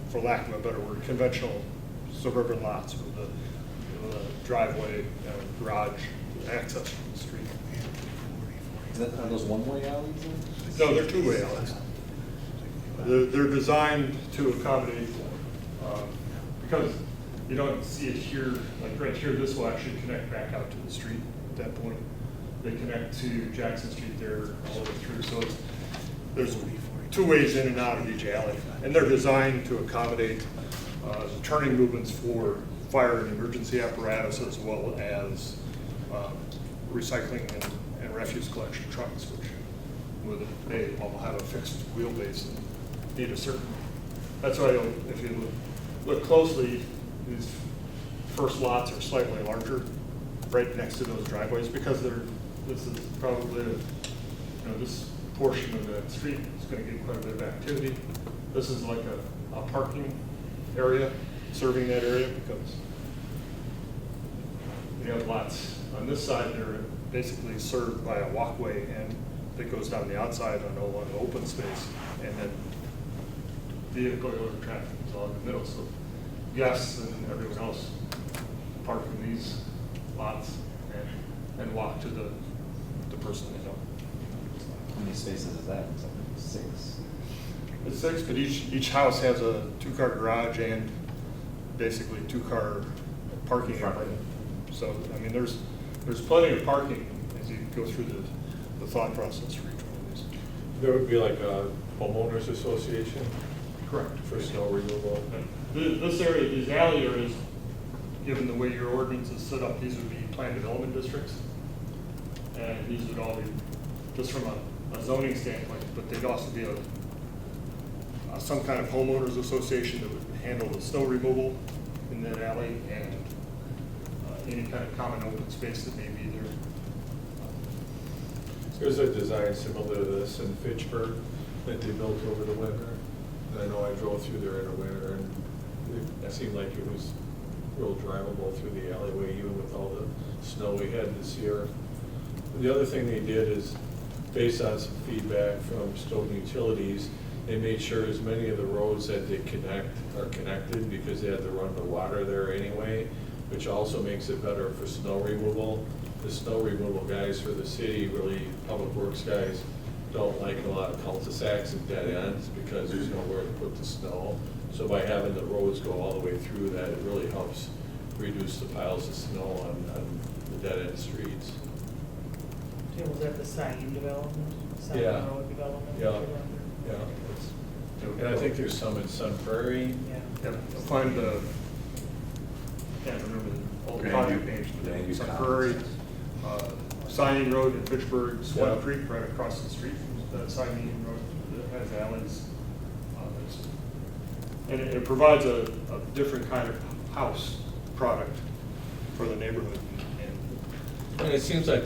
for lack of a better word, conventional suburban lots with a driveway, garage, access to the street. Are those one-way alleys then? No, they're two-way alleys. They're designed to accommodate, because you don't see it here, like right here, this will actually connect back out to the street at that point. They connect to Jackson Street there all the way through, so there's 2 ways in and out of each alley. And they're designed to accommodate the turning movements for fire and emergency apparatus as well as recycling and refuse collection trucks, which they all have a fixed wheelbase and need a certain, that's why if you look closely, these first lots are slightly larger right next to those driveways because this is probably, this portion of the street is going to get quite a bit of activity. This is like a parking area, serving that area because you have lots on this side, they're basically served by a walkway and that goes down the outside on the open space, and then vehicular traffic is all in the middle. So guests and everyone else park in these lots and walk to the person they know. How many spaces is that? Is that 6? It's 6, but each house has a 2-car garage and basically 2-car parking area. So I mean, there's plenty of parking as you go through the thought process for each one of these. There would be like a homeowners association? Correct. For snow removal? This area, these alley areas, given the way your ordinance is set up, these would be planned development districts. And these would all be, just from a zoning standpoint, but they'd also be some kind of homeowners association that would handle the snow removal in that alley and any kind of common open space that may be there. There's a design similar to this in Fitchburg that they built over the winter. And I know I drove through there in the winter and it seemed like it was real drivable through the alleyway even with all the snow we had this year. The other thing they did is, based on some feedback from Stoughton Utilities, they made sure as many of the roads that they connect are connected because they had to run the water there anyway, which also makes it better for snow removal. The snow removal guys for the city, really public works guys, don't like a lot of cul-de-sacs and dead ends because there's nowhere to put the snow. So by having the roads go all the way through that, it really helps reduce the piles of snow on the dead end streets. Tim, was that the Scion development? Scion Yeah. Road development? Yeah. Yeah. And I think there's some in Sun Prairie. Yeah. You'll find can't remember the old project names, but Sun Prairie, Signing Road in Fitchburg, Swan Yeah. Creek right across the street from that Signing Road that has alleys. And it provides a different kind of house product for the neighborhood. And it seems like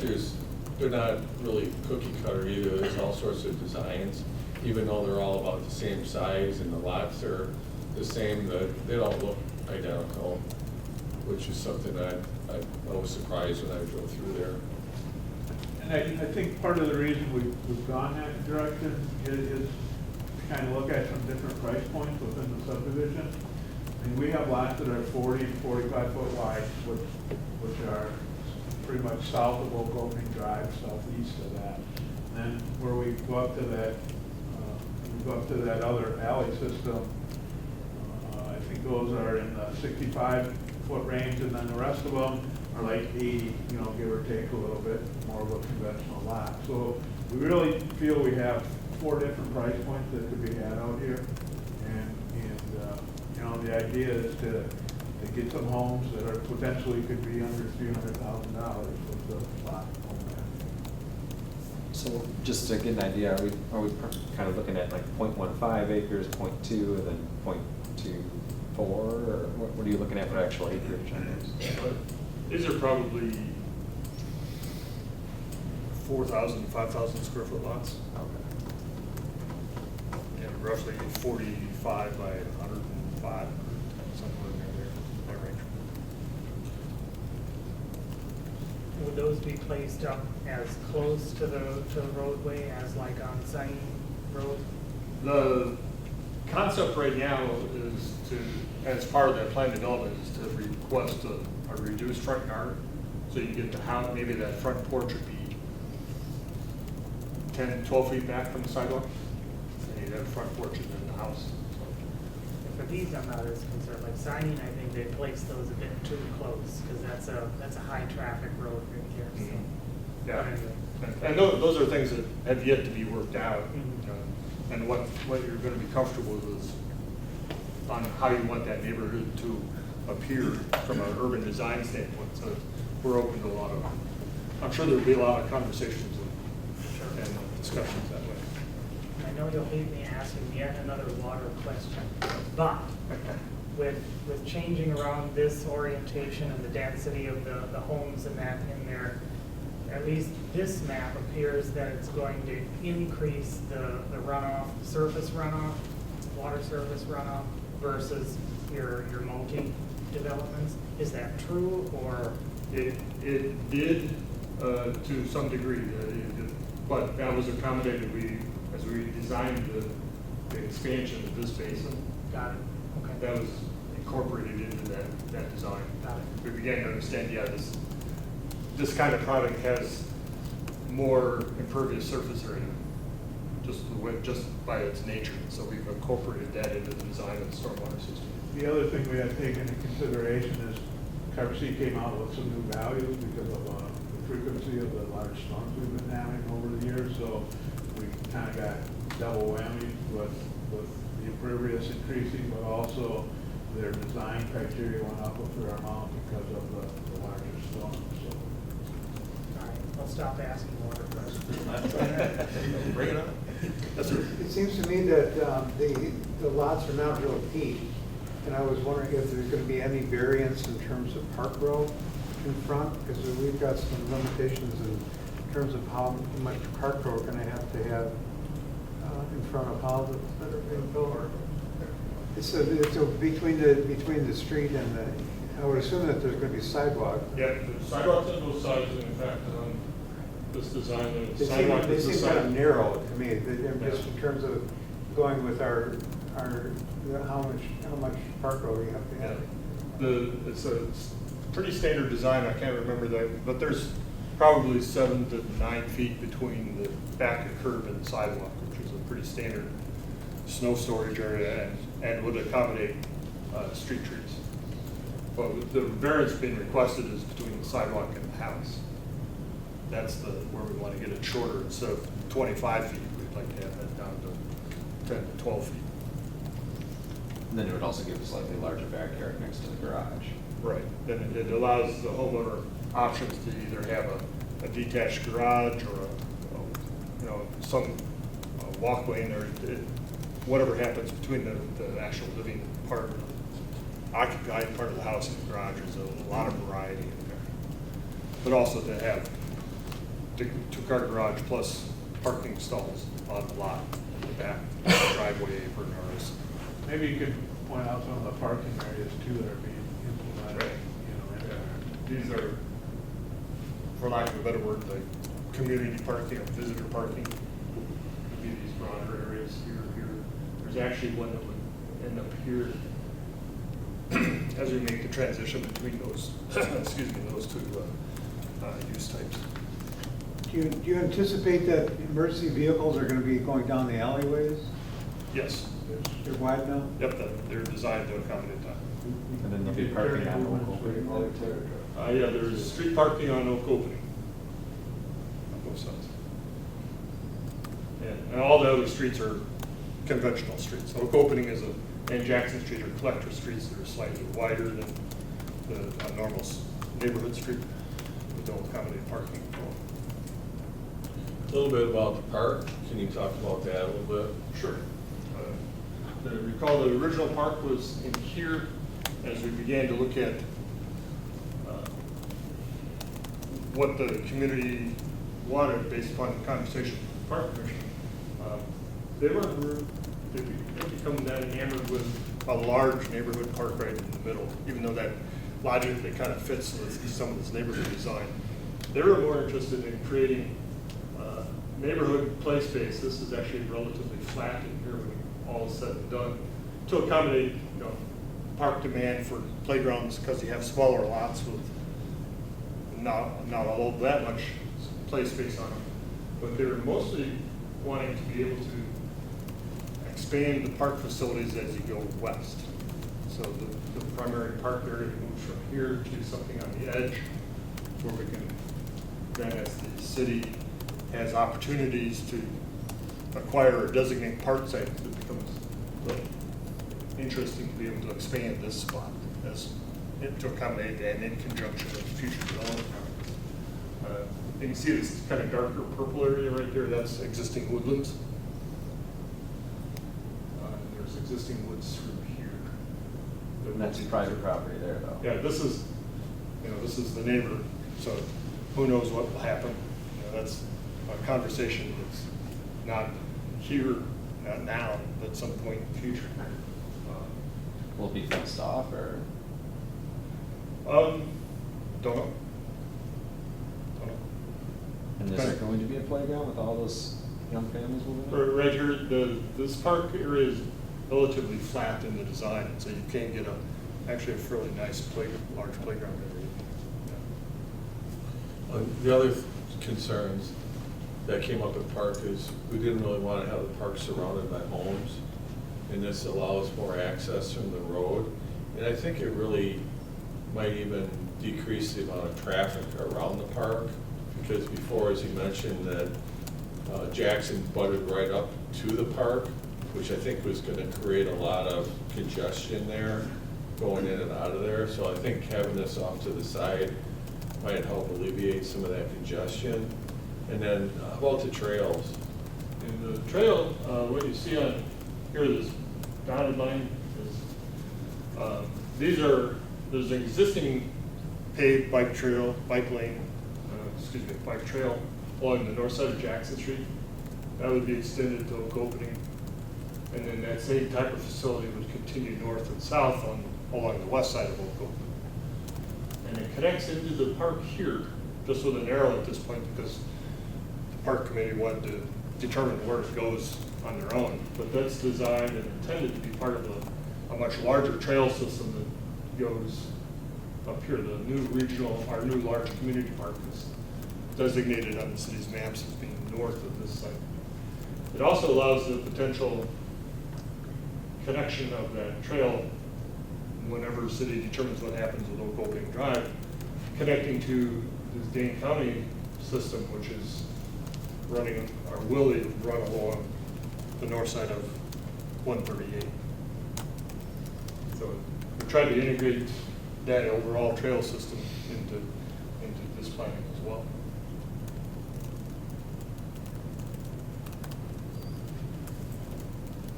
they're not really cookie cutter either. There's all sorts of designs, even though they're all about the same size and the lots are the same, they don't look identical, which is something I was surprised when I drove through there. And I think part of the reason we've gone that direction is to kind of look at some different price points within the subdivision. I mean, we have lots that are 40 and 45 foot wide, which are pretty much south of Oak Opening Drive, southeast of that. And then where we go up to that other alley system, I think those are in the 65 foot range, and then the rest of them are like 80, give or take a little bit, more of a conventional lot. So we really feel we have 4 different price points that could be had out here. And the idea is to get some homes that are potentially could be under $300,000 with the lot on that. So just to get an idea, are we kind of looking at like 0.15 acres, 0.2, and then 0.24, or what are you looking at for actual acreage on those? These are probably 4,000 to 5,000 square foot lots. Okay. And roughly 45 by 105, somewhere in there, that range. Would those be placed up as close to the roadway as like on Scion Road? The concept right now is to, as part of that plan development, is to request a reduced front yard. So you get the house, maybe that front porch would be 10, 12 feet back from the sidewalk. And you'd have a front porch and then the house. For these, I'm not as concerned. Like Scion, I think they placed those a bit too close because that's a high traffic road right there. So. Yeah. Anyway. And those are things that have yet to be worked out. Mhm. And what you're going to be comfortable with is on how you want that neighborhood to appear from an urban design standpoint. So we're open to a lot of I'm sure there'll be a lot of conversations and discussions that way. I know you'll hate me asking yet another water question, but with changing around this orientation and the density of the homes and that in there, at least this map appears that it's going to increase the runoff, surface runoff, water surface runoff versus your multi-developments. Is that true, or? It did to some degree, but that was accommodated. As we designed the expansion of this basin, Got it, okay. that was incorporated into that design. Got it. We began to understand, yeah, this kind of product has more impervious surface area, just by its nature. So we've incorporated that into the design of the stormwater system. The other thing we have to take into consideration is Carver City came out with some new values because of the frequency of the large storms we've been having over the years. So we kind of got double whammy with the impervious increasing, but also their design criteria went up a fair amount because of the larger storms. So. All right, I'll stop asking water questions. Bring it on. Yes, sir. It seems to me that the lots are not real deep, and I was wondering if there's going to be any variance in terms of park row in front, because we've got some limitations in terms of how much park row we're going to have in front of houses that are being built. It's between the street and I would assume that there's going to be sidewalk. Yeah, the sidewalks on both sides, and in fact, on this design, the They sidewalk seem is the kind of side. narrow to me, just in terms of going with our how much park row we have to have. It's a pretty standard design. I can't remember that, but there's probably 7 to 9 feet between the back of curb and the sidewalk, which is a pretty standard snow storage area and would accommodate street trees. But the variance being requested is between the sidewalk and the house. That's where we want to get it shorter. Instead of 25 feet, we'd like to have that down to 10 to 12 feet. And then it would also give a slightly larger backyard next to the garage. Right. Then it allows the homeowner options to either have a detached garage or some walkway in there. Whatever happens between the actual living part, occupied part of the house and the garage, is a lot of variety in there. But also to have the 2-car garage plus parking stalls on the lot, in the back, driveway, apron, or Maybe you could point out some of the parking areas too that are being implemented. These are, for lack of a better word, the community parking, or visitor parking. Would be these broader areas here. There's actually one that would end up here as we make the transition between those, those two use types. Do you anticipate that emergency vehicles are going to be going down the alleyways? Yes. They're wide enough? Yep, they're designed to accommodate that. And then there'll be parking on Oak Opening. Yeah, there's street parking on Oak Opening on both sides. And all the other streets are conventional streets. Oak Opening and Jackson Street are collector streets that are slightly wider than the normal neighborhood street, but don't accommodate parking. A little bit about the park. Can you talk about that a little bit? Sure. Recall the original park was in here. As we began to look at what the community wanted based upon the conversation with the Park Commission, they've become that enamored with a large neighborhood park right in the middle, even though that logically kind of fits with some of this neighborhood design. They were more interested in creating neighborhood play space. This is actually relatively flat in here when all is said and done, to accommodate park demand for playgrounds, because you have smaller lots with not all that much play space on them. But they were mostly wanting to be able to expand the park facilities as you go west. So the primary park area moves from here to something on the edge, where we can then, as the city has opportunities to acquire or designate park sites, it becomes interesting to be able to expand this spot to accommodate that, and in conjunction with future development. you can see this kind of darker purple area right there, that's existing woodlands. There's existing woods through here. And that's private property there, though. Yeah, this is, this is the neighbor, so who knows what will happen. That's a conversation that's not here, not now, but at some point in the future. Will it be fenced off, or? Don't know. Don't know. And is there going to be a playground with all those young families moving in? Right here, this park area is relatively flat in the design, so you can get actually a fairly nice large playground area. The other concerns that came up at park is we didn't really want to have the park surrounded by homes, and this allows more access from the road. And I think it really might even decrease the amount of traffic around the park, because before, as you mentioned, that Jackson butted right up to the park, which I think was going to create a lot of congestion there, going in and out of there. So I think having this off to the side might help alleviate some of that congestion. And then how about the trails? And the trail, what you see on here, this dotted line, is there's an existing paved bike trail, bike trail along the north side of Jackson Street. That would be extended to Oak Opening. And then that same type of facility would continue north and south along the west side of Oak Opening. And it connects into the park here, just with an arrow at this point, because the park committee wanted to determine where it goes on their own. But that's designed and intended to be part of a much larger trail system that goes up here. The our new large community park is designated on the city's maps as being north of this site. It also allows the potential connection of that trail whenever the city determines what happens with Oak Opening Drive, connecting to this Dane County system, which is running, or will run along the north side of 138. So we tried to integrate that overall trail system into this planning as well.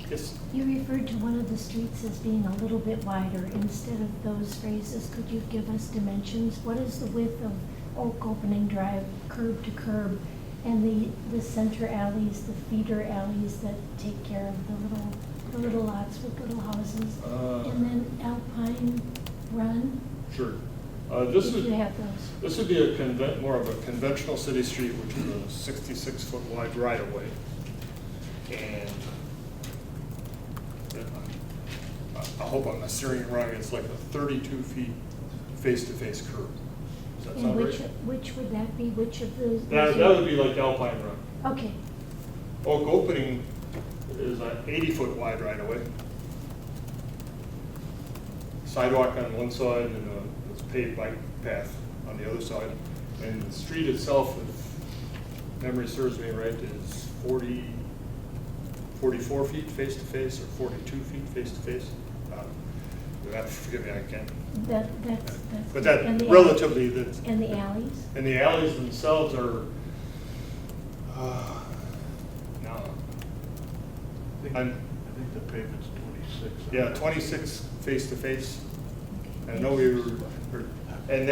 Yes? You referred to one of the streets as being a little bit wider. Instead of those phrases, could you give us dimensions? What is the width of Oak Opening Drive, curb to curb, and the center alleys, the feeder alleys that take care of the little lots with little houses? And then Alpine Run? Sure. If you have those. This would be more of a conventional city street, which is a 66-foot wide right-of-way. And I hope I'm not steering it wrong, it's like a 32 feet face-to-face curb. Does that sound right? Which would that be? Which of those? That would be like Alpine Run. Okay. Oak Opening is an 80-foot wide right-of-way. Sidewalk on one side and a paved bike path on the other side. And the street itself, if memory serves me right, is 44 feet face-to-face or 42 feet face-to-face. Forgive me, I can't. That's. But that and the relatively. And the alleys? And the alleys themselves are, now, I think the pavement's 26. yeah, 26 face-to-face. Okay. I know and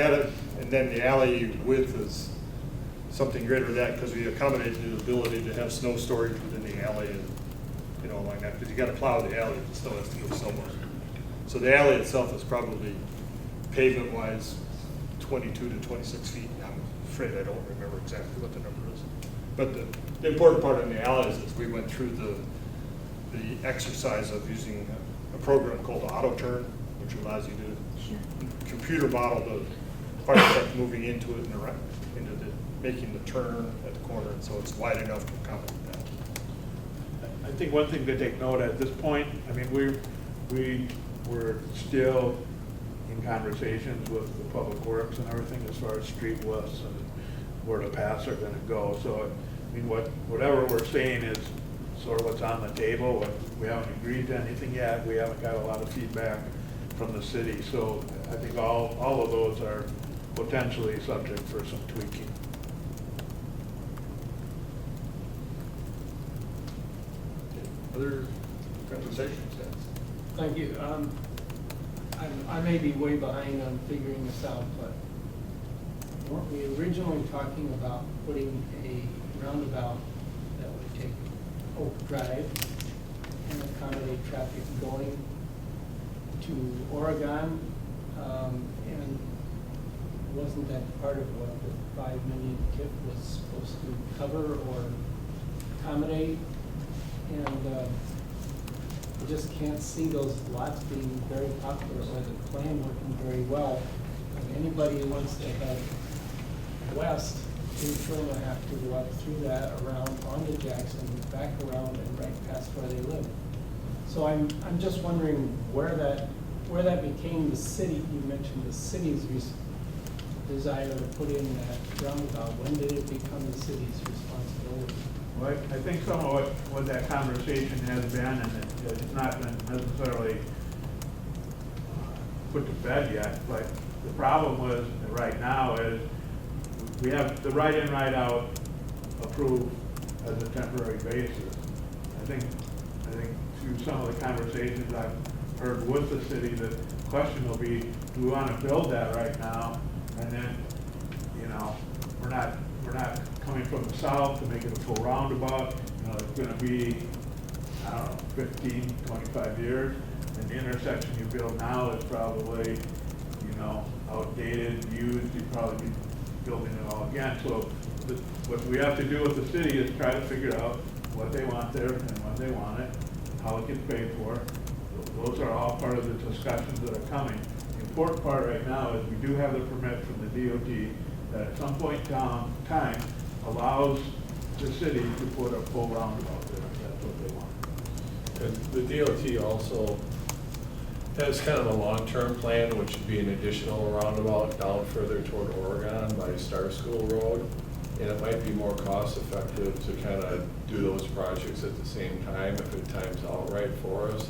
then the alley width is something greater than that because we accommodated the ability to have snow storage within the alley and, like that, because you got to plow the alley, it still has to go somewhere. So the alley itself is probably pavement-wise 22 to 26 feet. I'm afraid I don't remember exactly what the number is. But the important part in the alleys is we went through the exercise of using a program called Auto Turn, which allows you to computer model the fire truck moving into it and around, making the turn at the corner, so it's wide enough to accommodate that. I think one thing to take note at this point, I mean, we're still in conversations with the Public Works and everything as far as street widths and where the paths are gonna go. So, I mean, whatever we're saying is sort of what's on the table. We haven't agreed to anything yet. We haven't got a lot of feedback from the city. So I think all of those are potentially subject for some tweaking. further conversation steps. Thank you. I may be way behind on figuring this out, but weren't we originally talking about putting a roundabout that would take Oak Drive and accommodate traffic going to Oregon? And wasn't that part of what the 5 million TIF was supposed to cover or accommodate? And I just can't see those lots being very popular or the plan working very well. And anybody who wants to head west is going to have to go up through that, around onto Jackson, back around and right past where they live. So I'm just wondering where that became the city. You mentioned the city's desire to put in that roundabout. When did it become the city's responsibility? Well, I think some of what that conversation has been, and it's not been necessarily put to bed yet, but the problem was, right now, is we have the right-in, right-out approved as a temporary basis. I think through some of the conversations I've heard with the city, the question will be, do we want to build that right now? And then, you know, we're not coming from the south to make it a full roundabout. You know, it's going to be, I don't know, 15, 25 years. And the intersection you build now is probably, you know, outdated, used. You'd probably be building it all again. So what we have to do with the city is try to figure out what they want there and when they want it, how it gets paid for. Those are all part of the discussions that are coming. The important part right now is we do have the permit from the DOT that at some point in time allows the city to put a full roundabout there if that's what they want. And the DOT also has kind of a long-term plan, which would be an additional roundabout down further toward Oregon by Star School Road. And it might be more cost-effective to kind of do those projects at the same time if it times out right for us.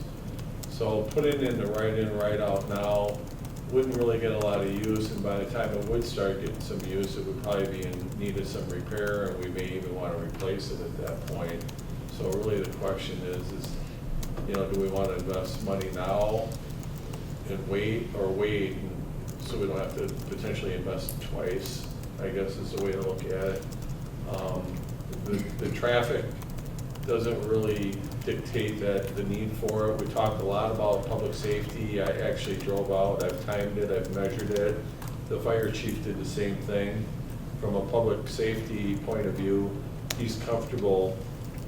So putting in the right-in, right-out now wouldn't really get a lot of use, and by the time it would start getting some use, it would probably be in need of some repair, and we may even want to replace it at that point. So really the question is, you know, do we want to invest money now and wait, or wait so we don't have to potentially invest twice, I guess is the way to look at it. The traffic doesn't really dictate the need for it. We talked a lot about public safety. I actually drove out, I've timed it, I've measured it. The fire chief did the same thing. From a public safety point of view, he's comfortable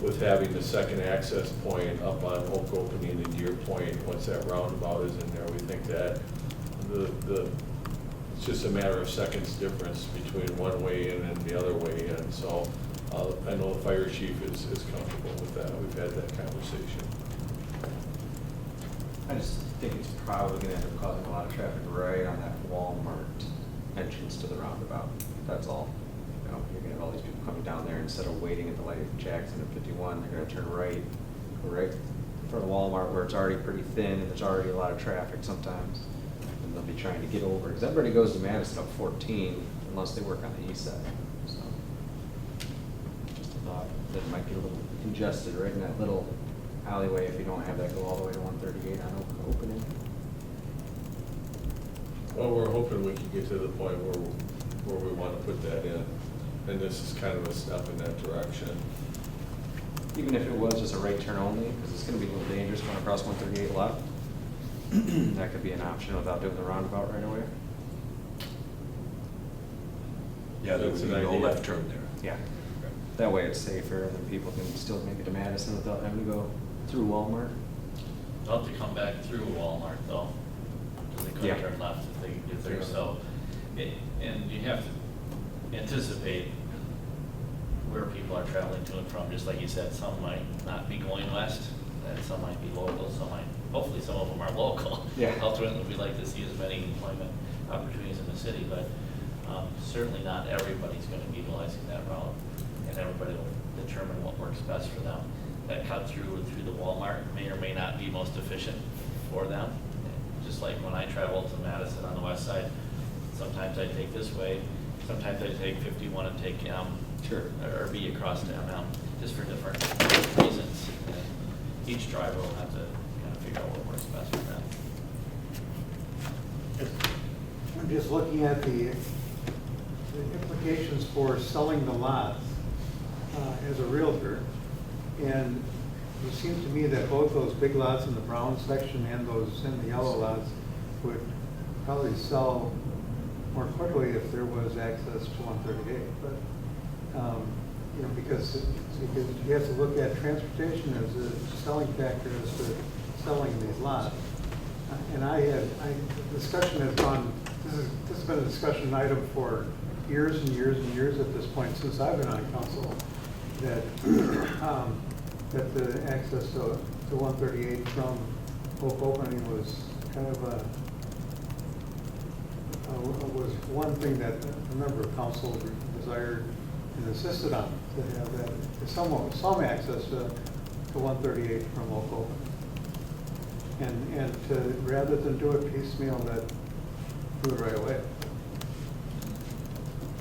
with having the second access point up on Oak Opening and Deer Point. Once that roundabout is in there, we think that it's just a matter of seconds difference between one way in and the other way in. So I know the fire chief is comfortable with that. We've had that conversation. I just think it's probably gonna end up causing a lot of traffic right on that Walmart entrance to the roundabout. That's all. You know, you're gonna have all these people coming down there, instead of waiting at the light at Jackson at 51, they're gonna turn right, go right in front of Walmart where it's already pretty thin and there's already a lot of traffic sometimes. And they'll be trying to get over, because everybody goes to Madison up 14 unless they work on the east side. So just a thought that it might get a little congested right in that little alleyway if you don't have that go all the way to 138 on Opening. Well, we're hoping we can get to the point where we want to put that in. And this is kind of a step in that direction. Even if it was just a right turn only, because it's going to be a little dangerous going across 138 a lot. That could be an option without doing the roundabout right away. Yeah, there That's would an be no idea. left turn there. Yeah. That way it's safer, and then people can still make it to Madison without having to go through Walmart. They'll have to come back through Walmart though, because they Yeah. couldn't turn left if they get there, so. And you have to anticipate where people are traveling to and from, just like you said, some might not be going west, and some might be local, hopefully some of them are local. Yeah. Ultimately, we'd like to see as many employment opportunities in the city, but certainly not everybody's gonna be utilizing that route, and everybody will determine what works best for them. That cut through the Walmart may or may not be most efficient for them. Just like when I travel to Madison on the west side, sometimes I take this way, sometimes I take 51 and take M. Sure. Or B across to MM, just for different reasons. And each driver will have to kind of figure out what works best for them. I'm just looking at the implications for selling the lots as a realtor. And it seems to me that both those big lots in the brown section and those in the yellow lots would probably sell more quickly if there was access to 138. But, you know, because you have to look at transportation as a selling factor as to selling these lots. And the discussion has gone, this has been a discussion item for years and years and years at this point, since I've been on council, that that the access to 138 from Oak Opening was kind of was one thing that a member of council desired and insisted on, to have that, some access to 138 from Oak Opening. And to, rather than do it piecemeal, that do it right away.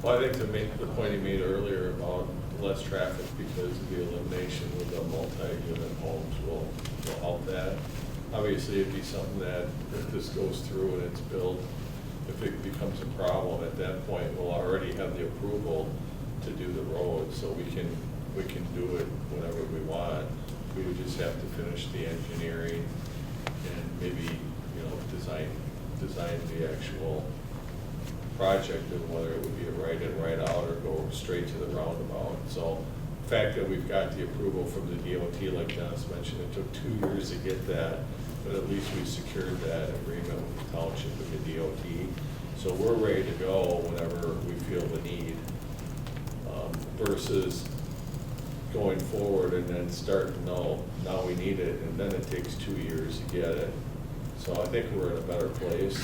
Well, I think to make the point he made earlier about less traffic because of the elimination of the multi-unit homes will help that. Obviously, it'd be something that if this goes through and it's built, if it becomes a problem at that point, we'll already have the approval to do the road, so we can do it whenever we want. We would just have to finish the engineering and maybe, you know, design the actual project and whether it would be a right in, right out, or go straight to the roundabout. So the fact that we've got the approval from the DOT, like Dennis mentioned, it took 2 years to get that, but at least we secured that agreement with the township and the DOT. So we're ready to go whenever we feel the need, versus going forward and then starting, no, now we need it, and then it takes 2 years to get it. So I think we're in a better place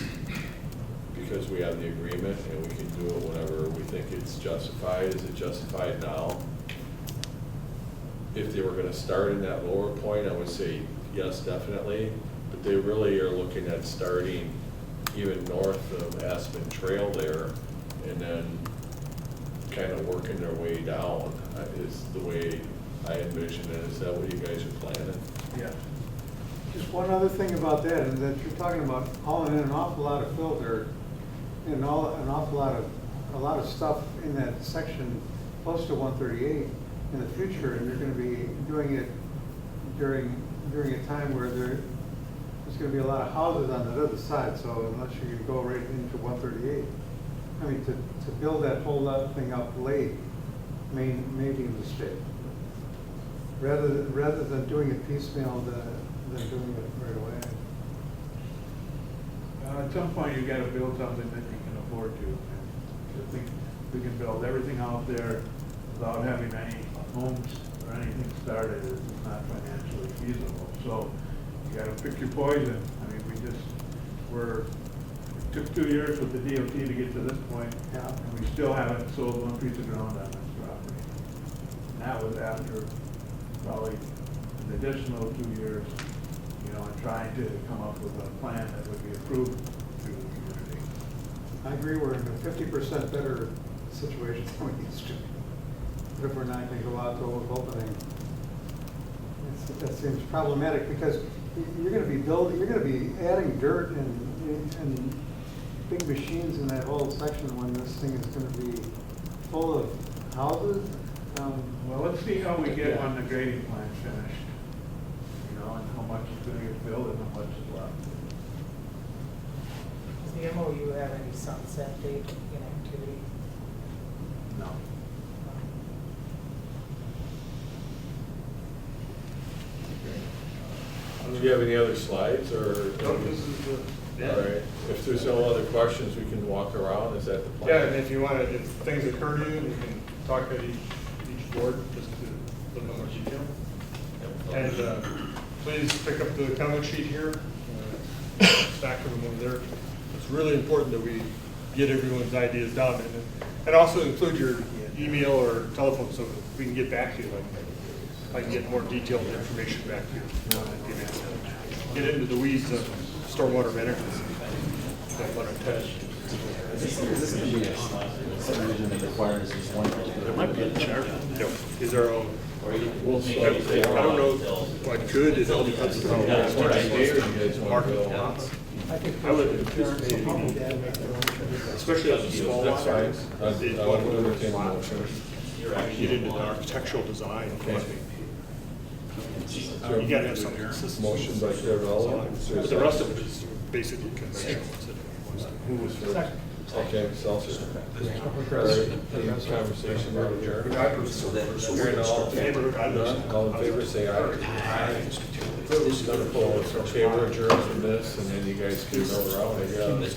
because we have the agreement and we can do it whenever we think it's justified. Is it justified now? If they were gonna start in that lower point, I would say yes, definitely. But they really are looking at starting even north of Aspen Trail there and then kind of working their way down is the way I envision it. Is that what you guys are planning? Yeah. Just one other thing about that, is that you're talking about hauling in an awful lot of fill dirt and an awful lot of stuff in that section close to 138 in the future, and you're going to be doing it during a time where there's going to be a lot of houses on the other side. So unless you can go right into 138, I mean, to build that whole thing up late may be a mistake. Rather than doing it piecemeal, than doing it right away. At some point, you gotta build something that you can afford to. And I think we can build everything out there without having any homes or anything started. It's not financially feasible. So you gotta pick your poison. I mean, it took 2 years with the DOT to get to this point, and we still haven't sold one piece of ground on this property. And that was after probably an additional 2 years, you know, and trying to come up with a plan that would be approved through the community. I agree, we're in a 50% better situation than we used to. But if we're not going to go out to Oak Opening, that seems problematic because you're going to be adding dirt and big machines in that whole section when this thing is going to be full of houses. Well, let's see how we get when the grading plan's finished, you know, and how much is going to get built and how much is left. Does the MOU have any sunset date in activity? No. Do you have any other slides or? No, this is All right, if there's no other questions, we can walk around, is that the plan? Yeah, and if you want to, if things occur to you, you can talk to each board just to look in more detail. And please pick up the comment sheet here, stack of them over there. It's really important that we get everyone's ideas down and also include your email or telephone so we can get back to you. I can get more detailed information back to you. Get into the weeds of stormwater management. That what I'm Subdivision that requires just one. There might be a chart. Is there a, Or you can well, make I it don't know, like, good, it all depends on Yeah, how what I much Where do you guys wanna market go? lots. I think I would anticipate anticipate, especially on the small That's lot. fine. I want to entertain a motion. You're actually. Get into the architectural design. Okay. You gotta have some consistency. Motion by Carvel. But the rest of it is basically conventional. Okay, Seltzer. All right, any conversation about adjourned? Hearing all in favor, none, all in favor, say aye. None opposed. Okay, we're adjourned from this, and then you guys can go around, I guess.